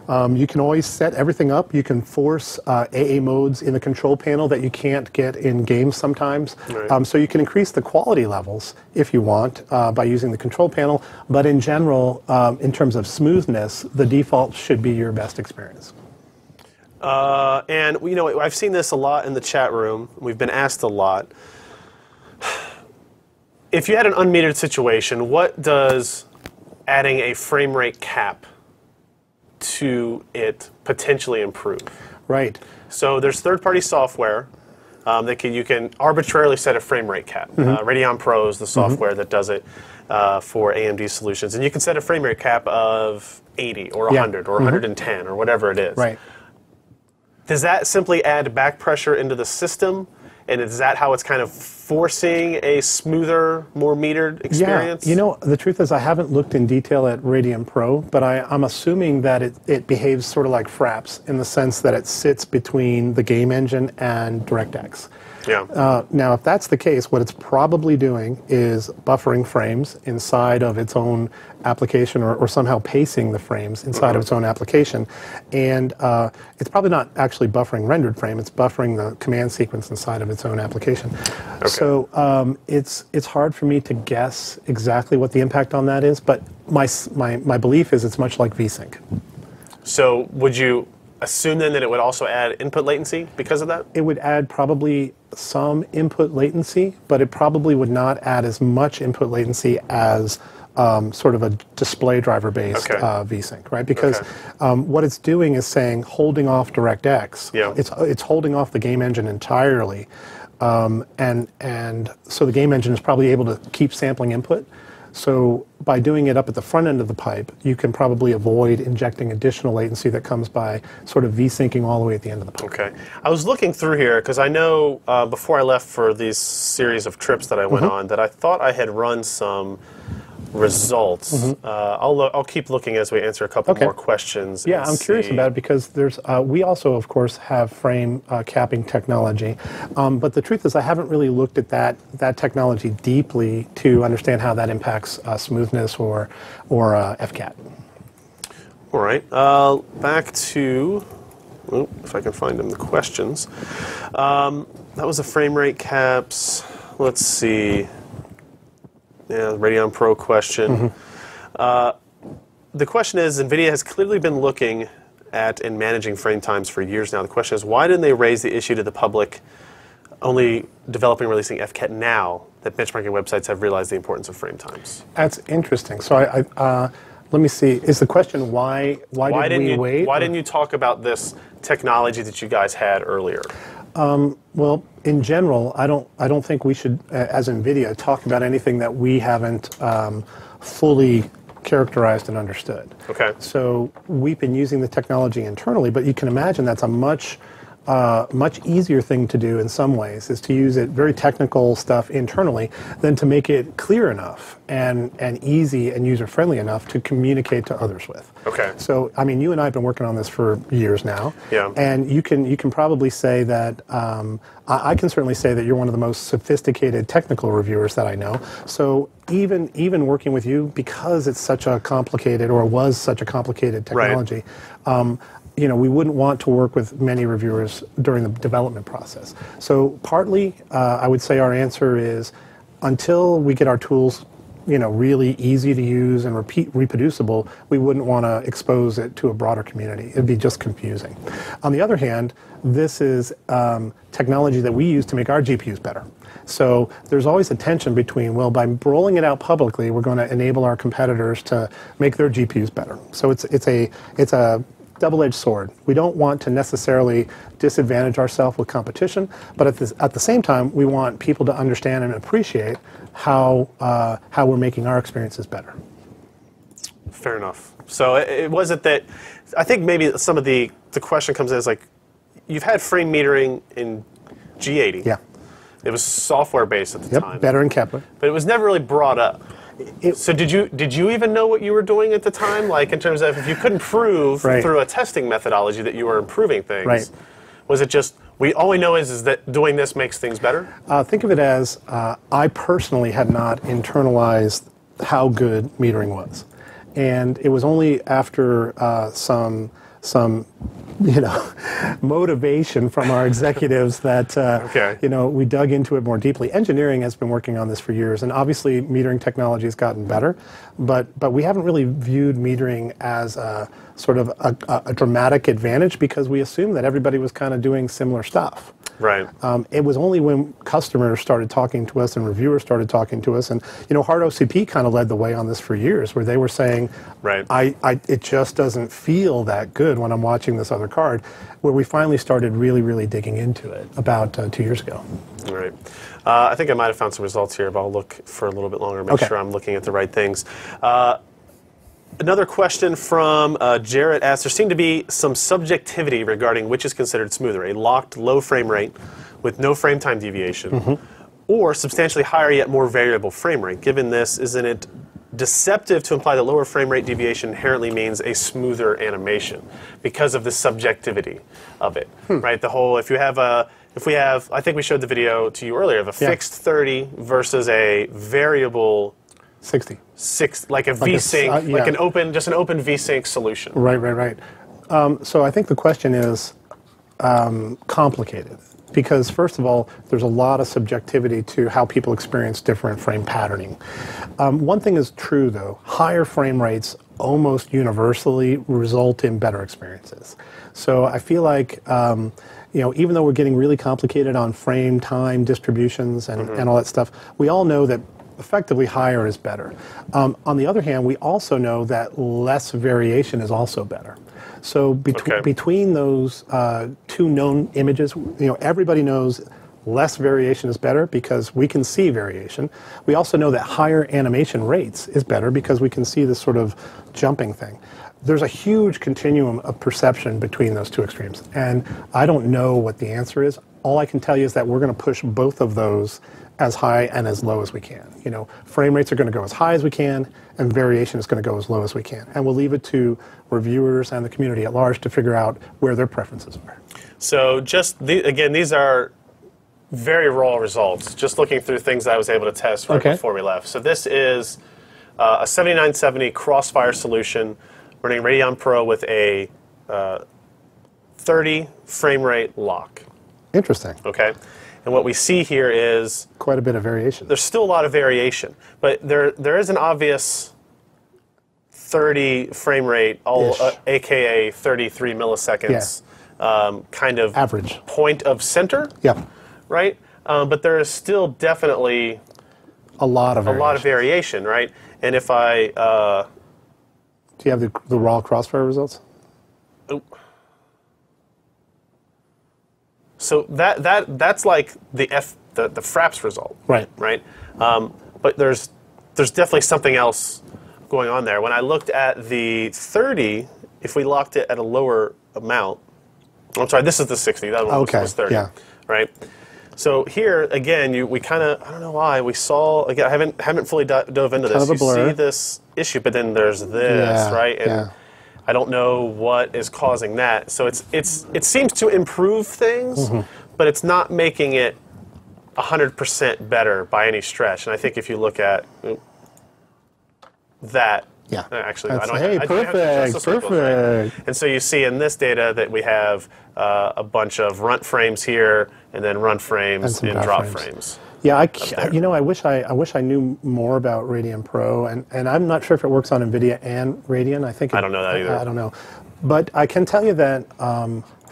You can always set everything up. You can force AA modes in the control panel that you can't get in games sometimes. Right. So you can increase the quality levels if you want by using the control panel. But in general, in terms of smoothness, the default should be your best experience. And I've seen this a lot in the chat room. We've been asked a lot. If you had an unmetered situation, what does adding a frame rate cap to it potentially improve? Right. So there's third-party software that you can arbitrarily set a frame rate cap. Radeon Pro is the software that does it for AMD solutions, and you can set a frame rate cap of 80 or 100 or 110 or whatever it is. Right. Does that simply add back pressure into the system? And is that how it's kind of forcing a smoother, more metered experience? Yeah, the truth is I haven't looked in detail at Radeon Pro, but I'm assuming that it behaves sort of like Fraps in the sense that it sits between the game engine and DirectX. Yeah. Now, if that's the case, what it's probably doing is buffering frames inside of its own application or somehow pacing the frames inside of its own application. And it's probably not actually buffering rendered frame, it's buffering the command sequence inside of its own application. Okay. So it's hard for me to guess exactly what the impact on that is, but my belief is it's much like Vsync. So would you assume then that it would also add input latency because of that? It would add probably some input latency, but it probably would not add as much input latency as sort of a display driver based Vsync, right? Because what it's doing is saying holding off DirectX. Yeah. It's holding off the game engine entirely, and so the game engine is probably able to keep sampling input. So by doing it up at the front end of the pipe, you can probably avoid injecting additional latency that comes by sort of V-syncing all the way at the end of the pipe. Okay. I was looking through here because I know before I left for these series of trips that I went on that I thought I had run some results. I'll keep looking as we answer a couple more questions. Yeah, I'm curious about it because there's we also, of course, have frame capping technology, but the truth is I haven't really looked at that technology deeply to understand how that impacts smoothness or FCAT. All right, back to if I can find them the questions. That was the frame rate caps. Let's see. Yeah, Radeon Pro question. The question is, Nvidia has clearly been looking at and managing frame times for years now. The question is, why didn't they raise the issue to the public, only developing and releasing FCAT now that benchmarking websites have realized the importance of frame times? That's interesting. So let me see. Is the question why did we wait? Why didn't you talk about this technology that you guys had earlier? Well, in general, I don't think we should, as NVIDIA, talk about anything that we haven't fully characterized and understood. Okay. So we've been using the technology internally, but you can imagine that's a much easier thing to do in some ways, is to use it very technical stuff internally than to make it clear enough and easy and user-friendly enough to communicate to others with. Okay. So, I mean, you and I have been working on this for years now. Yeah. And you can probably say that, I can certainly say that you're one of the most sophisticated technical reviewers that I know. So even working with you, because it's such a complicated, or was such a complicated technology, we wouldn't want to work with many reviewers during the development process. So partly, I would say our answer is, until we get our tools, really easy to use and reproducible, we wouldn't want to expose it to a broader community. It'd be just confusing. On the other hand, this is technology that we use to make our GPUs better. So there's always a tension between, well, by rolling it out publicly, we're going to enable our competitors to make their GPUs better. So it's a double-edged sword. We don't want to necessarily disadvantage ourselves with competition, but at the same time, we want people to understand and appreciate how we're making our experiences better. Fair enough. So it wasn't that. I think maybe some of the question comes in is like, you've had frame metering in G80. Yeah. It was software-based at the time. Better in Kepler. But it was never really brought up. So did you even know what you were doing at the time? Like in terms of if you couldn't prove through a testing methodology that you were improving things, was it just, all we know is that doing this makes things better? Think of it as I personally had not internalized how good metering was. And it was only after some motivation from our executives that we dug into it more deeply. Engineering has been working on this for years, and obviously metering technology has gotten better, but we haven't really viewed metering as a sort of a dramatic advantage because we assumed that everybody was kind of doing similar stuff. Right. It was only when customers started talking to us and reviewers started talking to us, and Hard OCP kind of led the way on this for years, where they were saying, it just doesn't feel that good when I'm watching this other card, where we finally started really, really digging into it about 2 years ago. Right. I think I might have found some results here, but I'll look for a little bit longer, make sure I'm looking at the right things. Another question from Jarrett asks, there seemed to be some subjectivity regarding which is considered smoother, a locked low frame rate with no frame time deviation, or substantially higher yet more variable frame rate. Given this, isn't it deceptive to imply that lower frame rate deviation inherently means a smoother animation because of the subjectivity of it, right? The whole, if we have, I think we showed the video to you earlier of a fixed 30 versus a variable 60. Like a Vsync, like an open Vsync solution. Right. So I think the question is complicated because, first of all, there's a lot of subjectivity to how people experience different frame patterning. One thing is true, though. Higher frame rates almost universally result in better experiences. So I feel like, even though we're getting really complicated on frame time distributions and all that stuff, we all know that effectively higher is better. On the other hand, we also know that less variation is also better. So between those two known images, everybody knows less variation is better because we can see variation. We also know that higher animation rates is better because we can see this sort of jumping thing. There's a huge continuum of perception between those two extremes, and I don't know what the answer is. All I can tell you is that we're going to push both of those as high and as low as we can. Frame rates are going to go as high as we can, and variation is going to go as low as we can. And we'll leave it to reviewers and the community at large to figure out where their preferences are. So again, these are very raw results, just looking through things I was able to test before we left. So this is a 7970 Crossfire solution running Radeon Pro with a 30 frame rate lock. Interesting. Okay. And what we see here is quite a bit of variation. There's still a lot of variation, but there is an obvious 30 frame rate, aka 33 milliseconds, kind of average point of center. Yeah. Right. But there is still definitely a lot of variation, right? And if I do you have the raw Crossfire results? Oh. So that's like the Fraps result, right? But there's definitely something else going on there. When I looked at the 30, if we locked it at a lower amount, I'm sorry, this is the 60. That one was 30, right? So here again, we kind of, I don't know why, we saw again. I haven't fully dove into this. You see this issue, but then there's this, right? And I don't know what is causing that. So it seems to improve things, but it's not making it 100% better by any stretch. And I think if you look at that, actually, perfect. Right? And so you see in this data that we have a bunch of runt frames here, and then run frames and drop frames. Yeah, I wish I knew more about Radeon Pro, and I'm not sure if it works on Nvidia and Radeon. I don't know that either. I don't know, but I can tell you that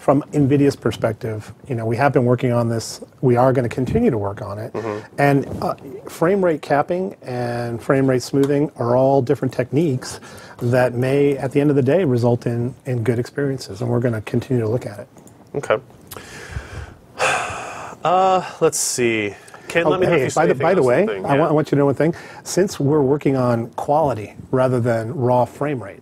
from NVIDIA's perspective, we have been working on this. We are going to continue to work on it. And frame rate capping and frame rate smoothing are all different techniques that may, at the end of the day, result in good experiences. And we're going to continue to look at it. Okay. Let's see. Ken, let me know if you see by the way, yeah. I want you to know one thing. Since we're working on quality rather than raw frame rate,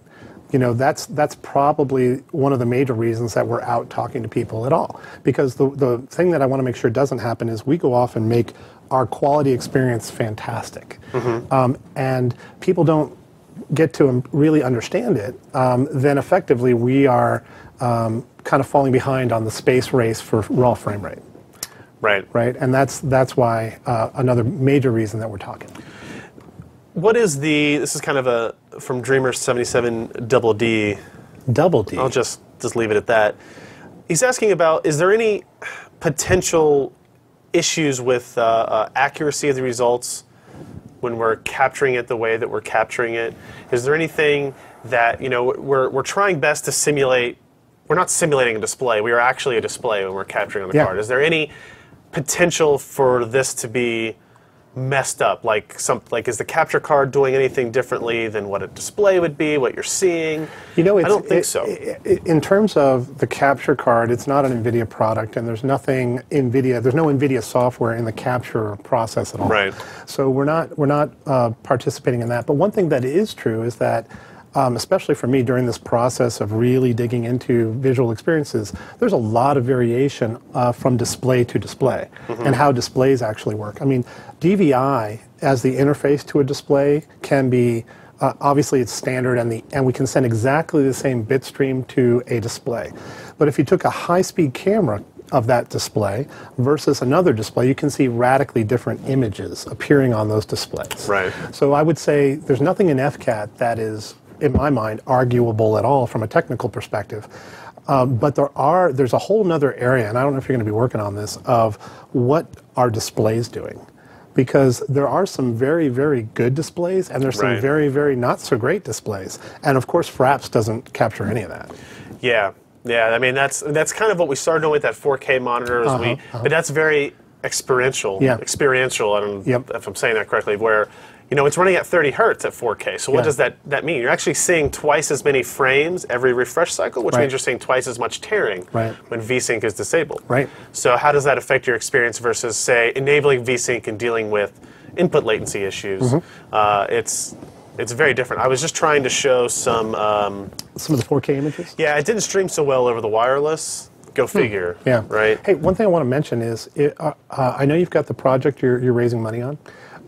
that's probably one of the major reasons that we're out talking to people at all. Because the thing that I want to make sure doesn't happen is we go off and make our quality experience fantastic. And people don't get to really understand it, then effectively we are kind of falling behind on the space race for raw frame rate. Right, and that's why another major reason that we're talking. What is this is kind of from Dreamer77 Double D. Double D. I'll just leave it at that. He's asking about, is there any potential issues with accuracy of the results when we're capturing it the way that we're capturing it? Is there anything that, we're trying best to simulate? We're not simulating a display. We are actually a display when we're capturing on the card. Is there any potential for this to be messed up? Like is the capture card doing anything differently than what a display would be, what you're seeing? I don't think so. In terms of the capture card, it's not an NVIDIA product, and there's no NVIDIA software in the capture process at all. Right. So we're not participating in that. But one thing that is true is that especially for me during this process of really digging into visual experiences, there's a lot of variation from display to display and how displays actually work. I mean, DVI as the interface to a display can be, obviously it's standard and we can send exactly the same bit stream to a display. But if you took a high-speed camera of that display versus another display, you can see radically different images appearing on those displays. Right. So I would say there's nothing in FCAT that is, in my mind, arguable at all from a technical perspective. But there's a whole other area, and I don't know if you're going to be working on this, of what are displays doing. Because there are some very, very good displays, and there's some very, very not so great displays. And of course, Fraps doesn't capture any of that. Yeah. I mean, that's kind of what we started doing with that 4K monitor. But that's very experiential. Experiential, I don't know if I'm saying that correctly, where it's running at 30 hertz at 4K. So what does that mean? You're actually seeing twice as many frames every refresh cycle, which means you're seeing twice as much tearing when Vsync is disabled. So how does that affect your experience versus, say, enabling Vsync and dealing with input latency issues? It's very different. I was just trying to show some of the 4K images? Yeah, it didn't stream so well over the wireless. Go figure. Right? Hey, one thing I want to mention is, I know you've got the project you're raising money on.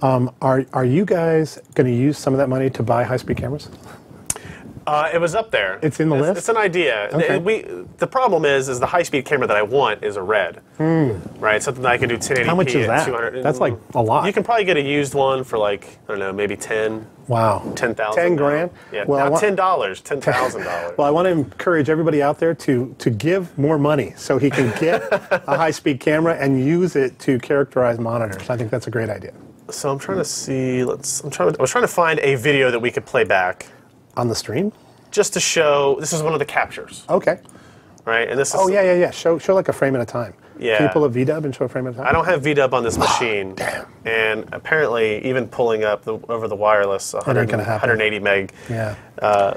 Are you guys going to use some of that money to buy high-speed cameras? It was up there. It's in the list? It's an idea. Okay. The problem is the high-speed camera that I want is a red. Right? Something that I can do 1080p How much is at that? 200. That's like a lot. You can probably get a used one for like, I don't know, maybe 10. Wow. 10,000. 10 grand? Yeah. Well, not $10, $10,000. Well, I want to encourage everybody out there to give more money so he can get a high-speed camera and use it to characterize monitors. I think that's a great idea. So I'm trying to see. I was trying to find a video that we could play back on the stream, just to show. This is one of the captures. Okay. Right, and this is. Oh yeah. Show like a frame at a time. Yeah. Can you pull a VDub and show a frame at a time? I don't have VDub on this machine. Damn. And apparently, even pulling up over the wireless 180 meg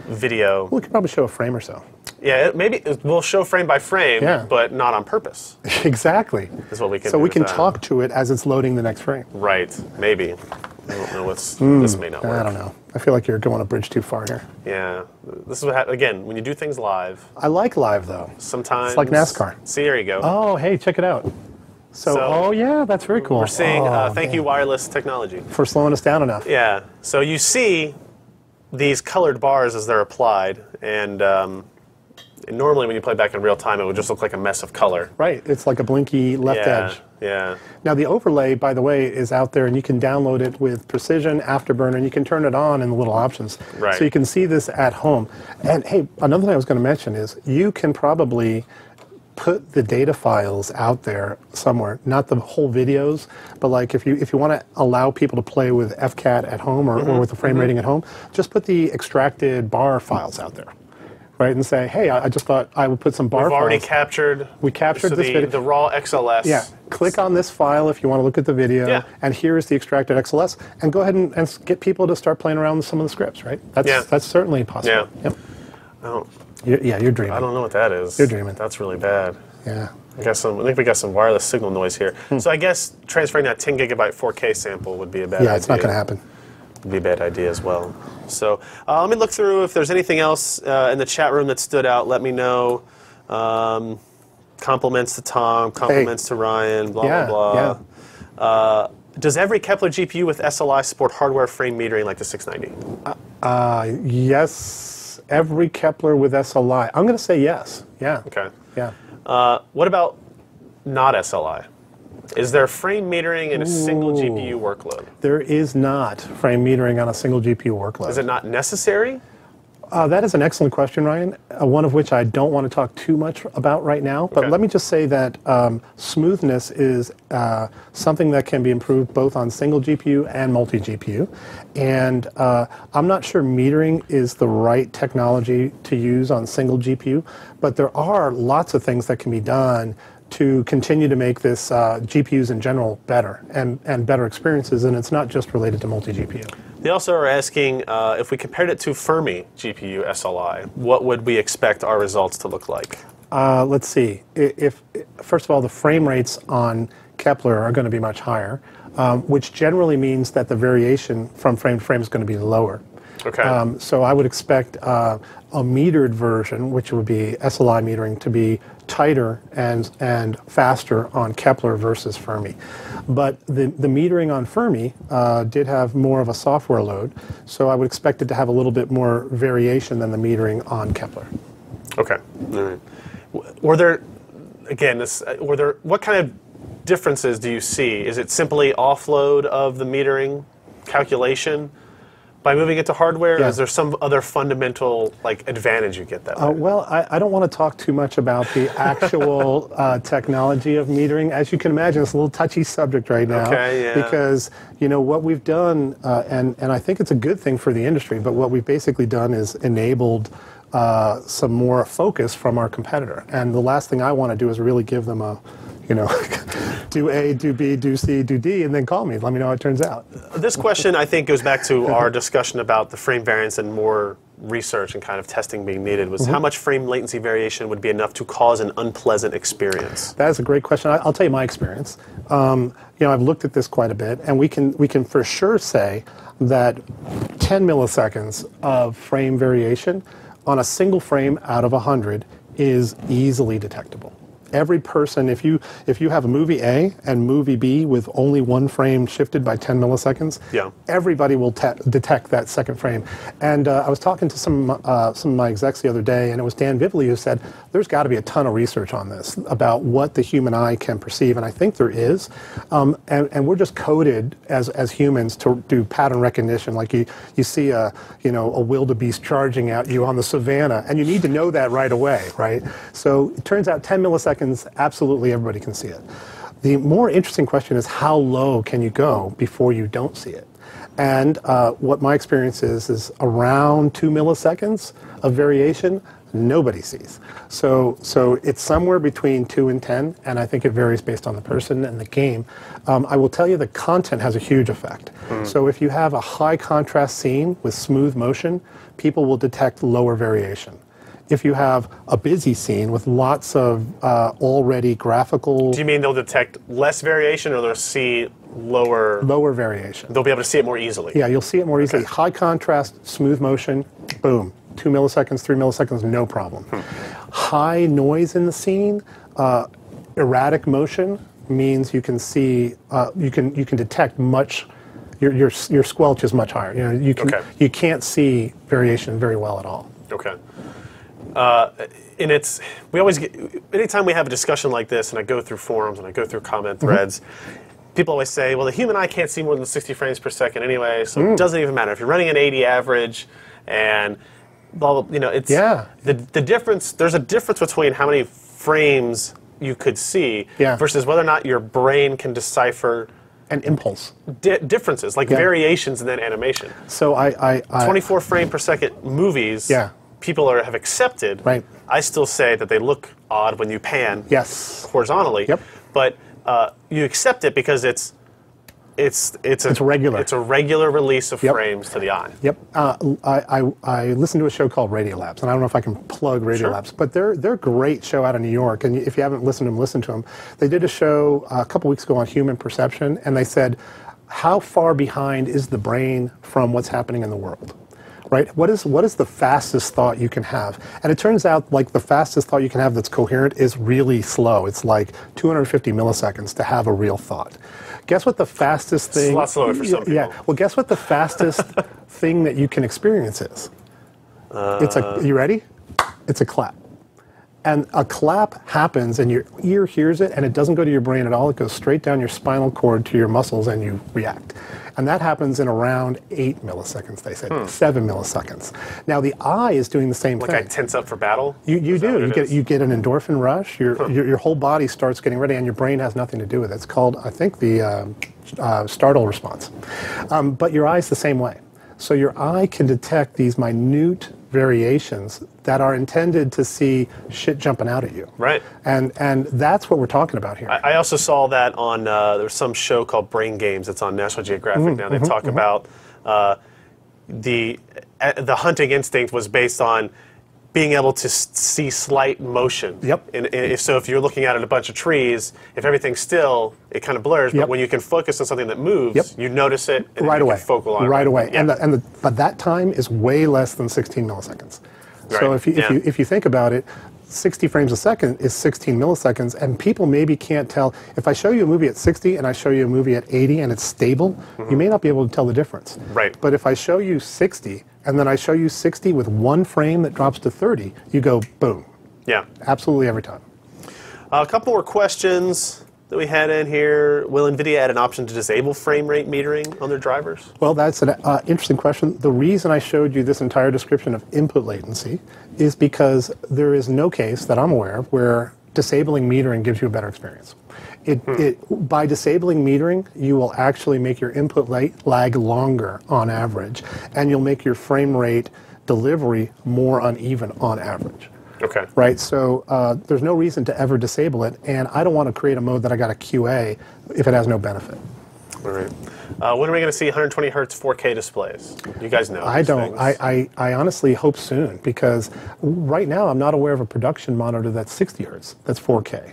video. We could probably show a frame or so. Yeah, maybe we'll show frame by frame, but not on purpose. Exactly. Is what we can. So we can talk to it as it's loading the next frame. Right. Maybe. I don't know this may not work. I don't know. I feel like you're going a bridge too far here. Yeah. This is what again, when you do things live. I like live though. Sometimes. It's like NASCAR. See, there you go. Oh, hey, check it out. So oh yeah, that's very cool. We're seeing thank you wireless technology for slowing us down enough. Yeah. So you see these colored bars as they're applied, and normally when you play back in real time, it would just look like a mess of color. Right. It's like a blinky left edge. Yeah. Now the overlay, by the way, is out there, and you can download it with Precision, Afterburner, and you can turn it on in the little options. Right. So you can see this at home. And hey, another thing I was going to mention is you can probably put the data files out there somewhere, not the whole videos, but like if you want to allow people to play with FCAT at home or with the frame rating at home, just put the extracted bar files out there. right, and say, hey, I just thought I would put some bar We've files. already captured. We captured this video. The raw XLS. Yeah. Click on this file if you want to look at the video, and here's the extracted XLS, and go ahead and get people to start playing around with some of the scripts, right? That's certainly possible. Yeah. Yep. You're dreaming. I don't know what that is. You're dreaming. That's really bad. Yeah. I think we got some wireless signal noise here. So I guess transferring that 10 gigabyte 4K sample would be a bad idea. Yeah, it's not going to happen. Would be a bad idea as well. So let me look through if there's anything else in the chat room that stood out. Let me know. Compliments to Tom, compliments to Ryan, blah, blah, blah. Does every Kepler GPU with SLI support hardware frame metering like the 690? Yes, every Kepler with SLI. I'm going to say yes. Yeah. Okay. Yeah. What about not SLI? Is there frame metering in a single GPU workload? There is not frame metering on a single GPU workload. Is it not necessary? That is an excellent question, Ryan, one of which I don't want to talk too much about right now. But let me just say that smoothness is something that can be improved both on single GPU and multi-GPU. And I'm not sure metering is the right technology to use on single GPU, but there are lots of things that can be done to continue to make this GPUs in general better and better experiences, and it's not just related to multi-GPU. They also are asking if we compared it to Fermi GPU SLI, what would we expect our results to look like? Let's see. First of all, the frame rates on Kepler are going to be much higher, which generally means that the variation from frame to frame is going to be lower. Okay. So I would expect a metered version, which would be SLI metering, to be tighter and faster on Kepler versus Fermi. But the metering on Fermi did have more of a software load, so I would expect it to have a little bit more variation than the metering on Kepler. Okay. All right. Were there, again, what kind of differences do you see? Is it simply offload of the metering calculation by moving it to hardware, or is there some other fundamental advantage you get that way? Well, I don't want to talk too much about the actual technology of metering. As you can imagine, it's a little touchy subject right now. Okay, yeah. Because what we've done, and I think it's a good thing for the industry, but what we've basically done is enabled some more focus from our competitor. And the last thing I want to do is really give them a do A, do B, do C, do D, and then call me. Let me know how it turns out. This question, I think, goes back to our discussion about the frame variance and more research and kind of testing being needed. Was how much frame latency variation would be enough to cause an unpleasant experience? That is a great question. I'll tell you my experience. I've looked at this quite a bit, and we can for sure say that 10 milliseconds of frame variation on a single frame out of 100 is easily detectable. Every person, if you have a movie A and movie B with only one frame shifted by 10 milliseconds, everybody will detect that second frame. And I was talking to some of my execs the other day, and it was Dan Vivley who said, there's got to be a ton of research on this about what the human eye can perceive, and I think there is. And we're just coded as humans to do pattern recognition. Like you see a wildebeest charging at you on the savannah, and you need to know that right away, right? So it turns out 10 milliseconds, absolutely everybody can see it. The more interesting question is how low can you go before you don't see it? And what my experience is around 2 milliseconds of variation, nobody sees. So it's somewhere between 2 and 10, and I think it varies based on the person and the game. I will tell you the content has a huge effect. So if you have a high contrast scene with smooth motion, people will detect lower variation. If you have a busy scene with lots of already graphical... Do you mean they'll detect less variation, or they'll see lower... Lower variation. They'll be able to see it more easily? Yeah, you'll see it more easily. High contrast, smooth motion, boom. 2 milliseconds, 3 milliseconds, no problem. High noise in the scene, erratic motion means you can see, you can detect much... Your squelch is much higher. You can't see variation very well at all. Okay. And we always get, anytime we have a discussion like this, and I go through forums and I go through comment threads, people always say, well, the human eye can't see more than 60 frames per second anyway, so it doesn't even matter. If you're running an 80 average and blah, blah, it's the difference, there's a difference between how many frames you could see versus whether or not your brain can decipher an impulse. Differences, like variations in that animation. So I 24 frame per second movies people have accepted. Right. I still say that they look odd when you pan Yes. horizontally. Yep. But you accept it because it's regular. It's a regular release of Yep. frames to the eye. Yep. I listened to a show called Radiolabs, and I don't know if I can plug Radiolabs, Sure. but they're a great show out of New York. And if you haven't listened to them, listen to them. They did a show a couple weeks ago on human perception, and they said, how far behind is the brain from what's happening in the world? Right? What is the fastest thought you can have? And it turns out, like, the fastest thought you can have that's coherent is really slow. It's like 250 milliseconds to have a real thought. Guess what the fastest thing? It's a lot slower for some people. Yeah. Well, guess what the fastest thing that you can experience is? You ready? It's a clap. And a clap happens, and your ear hears it, and it doesn't go to your brain at all. It goes straight down your spinal cord to your muscles, and you react. And that happens in around 8 milliseconds, they said, 7 milliseconds. Now, the eye is doing the same thing. Like I tense up for battle? You do. You get an endorphin rush. Your whole body starts getting ready, and your brain has nothing to do with it. It's called, I think, the startle response. But your eye's the same way. So your eye can detect these minute variations that are intended to see shit jumping out at you. Right. And that's what we're talking about here. I also saw that on, there's some show called Brain Games. It's on National Geographic now. They talk about the hunting instinct was based on being able to see slight motion. Yep. So if you're looking at a bunch of trees, if everything's still, it kind of blurs. But when you can focus on something that moves, you notice it and right away. You can focal on it. Right away. Yeah. But that time is way less than 16 milliseconds. Right. So if you think about it, 60 frames a second is 16 milliseconds, and people maybe can't tell. If I show you a movie at 60 and I show you a movie at 80 and it's stable, you may not be able to tell the difference. Right. But if I show you 60 and then I show you 60 with one frame that drops to 30, you go boom. Yeah. Absolutely every time. A couple more questions that we had in here. Will Nvidia add an option to disable frame rate metering on their drivers? Well, that's an interesting question. The reason I showed you this entire description of input latency is because there is no case that I'm aware of where disabling metering gives you a better experience. By disabling metering, you will actually make your input lag longer on average, and you'll make your frame rate delivery more uneven on average. Okay. Right, so there's no reason to ever disable it, and I don't want to create a mode that I got to QA if it has no benefit. All right. When are we going to see 120 hertz 4K displays? You guys know. I don't. I honestly hope soon, because right now I'm not aware of a production monitor that's 60 hertz. That's 4K.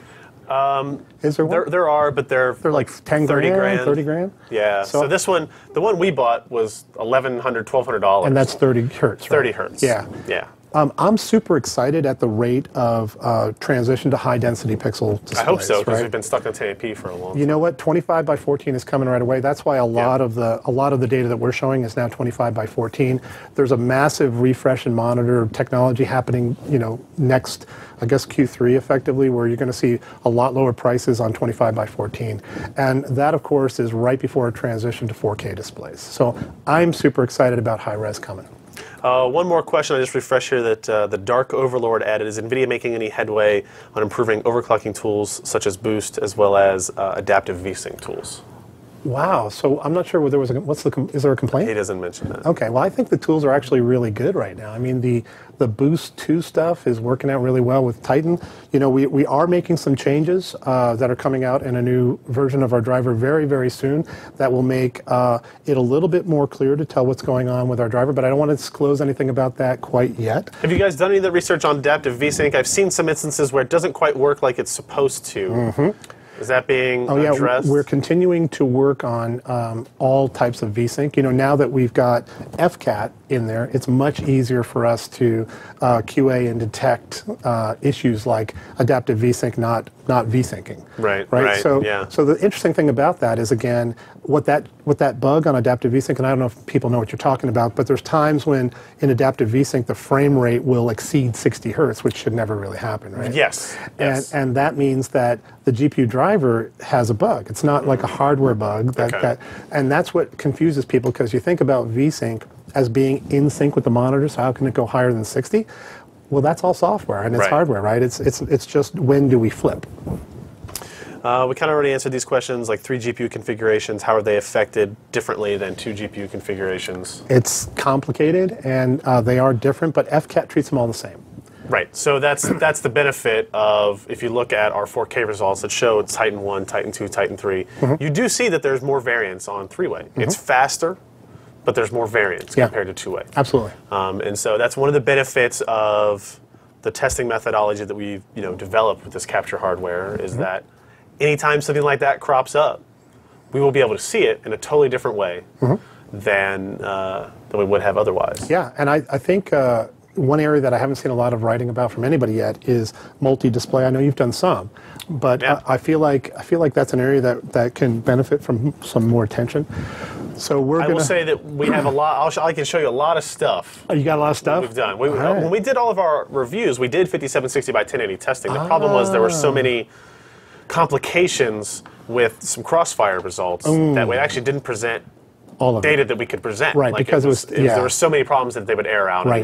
Is there one? There are, but they're like 10 30 grand. 30 grand? Yeah. So this one, the one we bought was $1,100, $1,200. And that's 30 hertz, right? 30 hertz. Yeah. Yeah. I'm super excited at the rate of transition to high-density pixel displays. I hope so, because right? we've been stuck on 1080p for a long time. You know what? 25 by 14 is coming right away. That's why a lot of the data that we're showing is now 25 by 14. There's a massive refresh and monitor technology happening, next, I guess, Q3 effectively, where you're going to see a lot lower prices on 25 by 14. And that, of course, is right before a transition to 4K displays. So I'm super excited about high-res coming. One more question, I just refreshed here that the Dark Overlord added. Is Nvidia making any headway on improving overclocking tools such as Boost as well as adaptive Vsync tools? Wow, so I'm not sure whether there was is there a complaint? He doesn't mention that. Okay, well I think the tools are actually really good right now. I mean the Boost 2 stuff is working out really well with Titan. We are making some changes that are coming out in a new version of our driver very, very soon that will make it a little bit more clear to tell what's going on with our driver, but I don't want to disclose anything about that quite yet. Have you guys done any of the research on adaptive Vsync? I've seen some instances where it doesn't quite work like it's supposed to. Mm-hmm. Is that being addressed? We're continuing to work on all types of Vsync. Now that we've got FCAT in there, it's much easier for us to QA and detect issues like adaptive Vsync not Vsyncing. Right. So, yeah. So the interesting thing about that is, again, what that bug on adaptive Vsync, and I don't know if people know what you're talking about, but there's times when in adaptive Vsync the frame rate will exceed 60 hertz, which should never really happen, right? Yes. And that means that the GPU driver has a bug. It's not like a hardware bug. And that's what confuses people, because you think about Vsync as being in sync with the monitor, so how can it go higher than 60? Well, that's all software, and it's hardware, right? It's just when do we flip? We kind of already answered these questions, like 3 GPU configurations. How are they affected differently than 2 GPU configurations? It's complicated, and they are different, but FCAT treats them all the same. Right. So that's the benefit of, if you look at our 4K results that show Titan 1, Titan 2, Titan 3, you do see that there's more variance on 3-way. It's faster, but there's more variance compared to 2-way. Absolutely. And so that's one of the benefits of the testing methodology that we've developed with this capture hardware, is that anytime something like that crops up, we will be able to see it in a totally different way than we would have otherwise. Yeah, and I think one area that I haven't seen a lot of writing about from anybody yet is multi-display. I know you've done some, but I feel like that's an area that can benefit from some more attention. So I will say that we have a lot. I can show you a lot of stuff. Oh, you got a lot of stuff? We've done. When we did all of our reviews, we did 5760 by 1080 testing. The problem was there were so many complications with some crossfire results that we actually didn't present all of data that we could present. Right, like because there were so many problems that they would air out and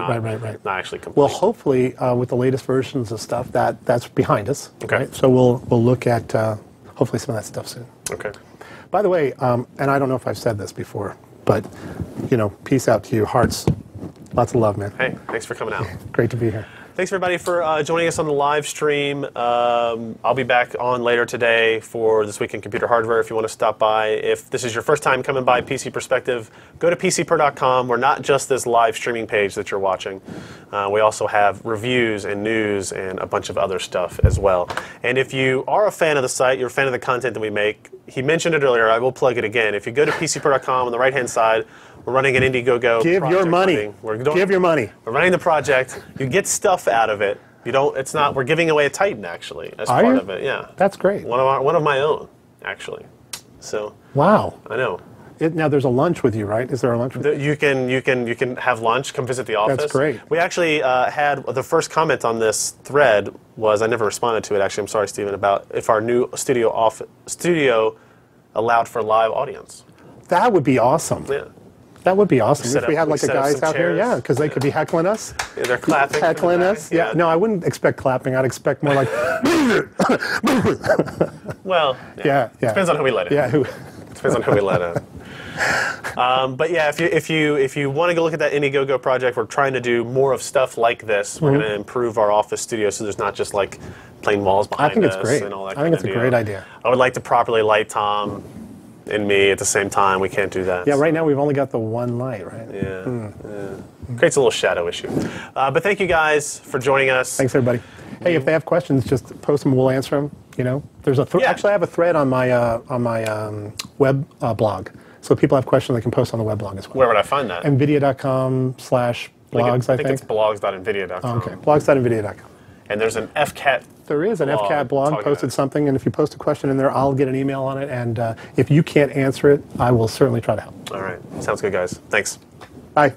not actually complete. Well, hopefully with the latest versions of stuff, that's behind us. Okay. Right? So we'll look at hopefully some of that stuff soon. Okay. By the way, and I don't know if I've said this before, but peace out to you, hearts. Lots of love, man. Hey, thanks for coming out. Great to be here. Thanks, everybody, for joining us on the live stream. I'll be back on later today for This Week in Computer Hardware if you want to stop by. If this is your first time coming by PC Perspective, go to PCPer.com. We're not just this live streaming page that you're watching. We also have reviews and news and a bunch of other stuff as well. And if you are a fan of the site, you're a fan of the content that we make, he mentioned it earlier, I will plug it again. If you go to PCPer.com on the right-hand side, we're running an Indiegogo. Give your money. Give your money. We're running the project. You get stuff out of it. You don't. It's not. We're giving away a Titan actually as part of it. Yeah. That's great. One of my own actually. So. Wow. I know. Now there's a lunch with you, right? Is there a lunch with you? You can have lunch. Come visit the office. That's great. We actually had the first comment on this thread was I never responded to it. Actually, I'm sorry, Stephen, about if our new studio allowed for live audience. That would be awesome. Yeah. That would be awesome if we had like a guys out chairs. here, because they could be heckling us. Yeah, they're clapping. Heckling us. Yeah. No, I wouldn't expect clapping. I'd expect more like. Well. Yeah. Depends on who we let in. Yeah. Depends on who we let in. But yeah, if you want to go look at that Indiegogo project, we're trying to do more of stuff like this. We're going to improve our office studio so there's not just like plain walls behind us. I think it's great. And all that I think it's a great idea. I would like to properly light Tom and me at the same time. We can't do that. Yeah, right now we've only got the one light, right? Yeah. Creates a little shadow issue. But thank you guys for joining us. Thanks, everybody. Hey, if they have questions, just post them. We'll answer them. There's actually I have a thread on my web blog. So if people have questions, they can post on the web blog as well. Where would I find that? Nvidia.com/blogs, I think. It's blogs.nvidia.com. Okay, blogs.nvidia.com. And there's an FCAT. There is an FCAT blog posted something, and if you post a question in there, I'll get an email on it. And if you can't answer it, I will certainly try to help. All right. Sounds good, guys. Thanks. Bye.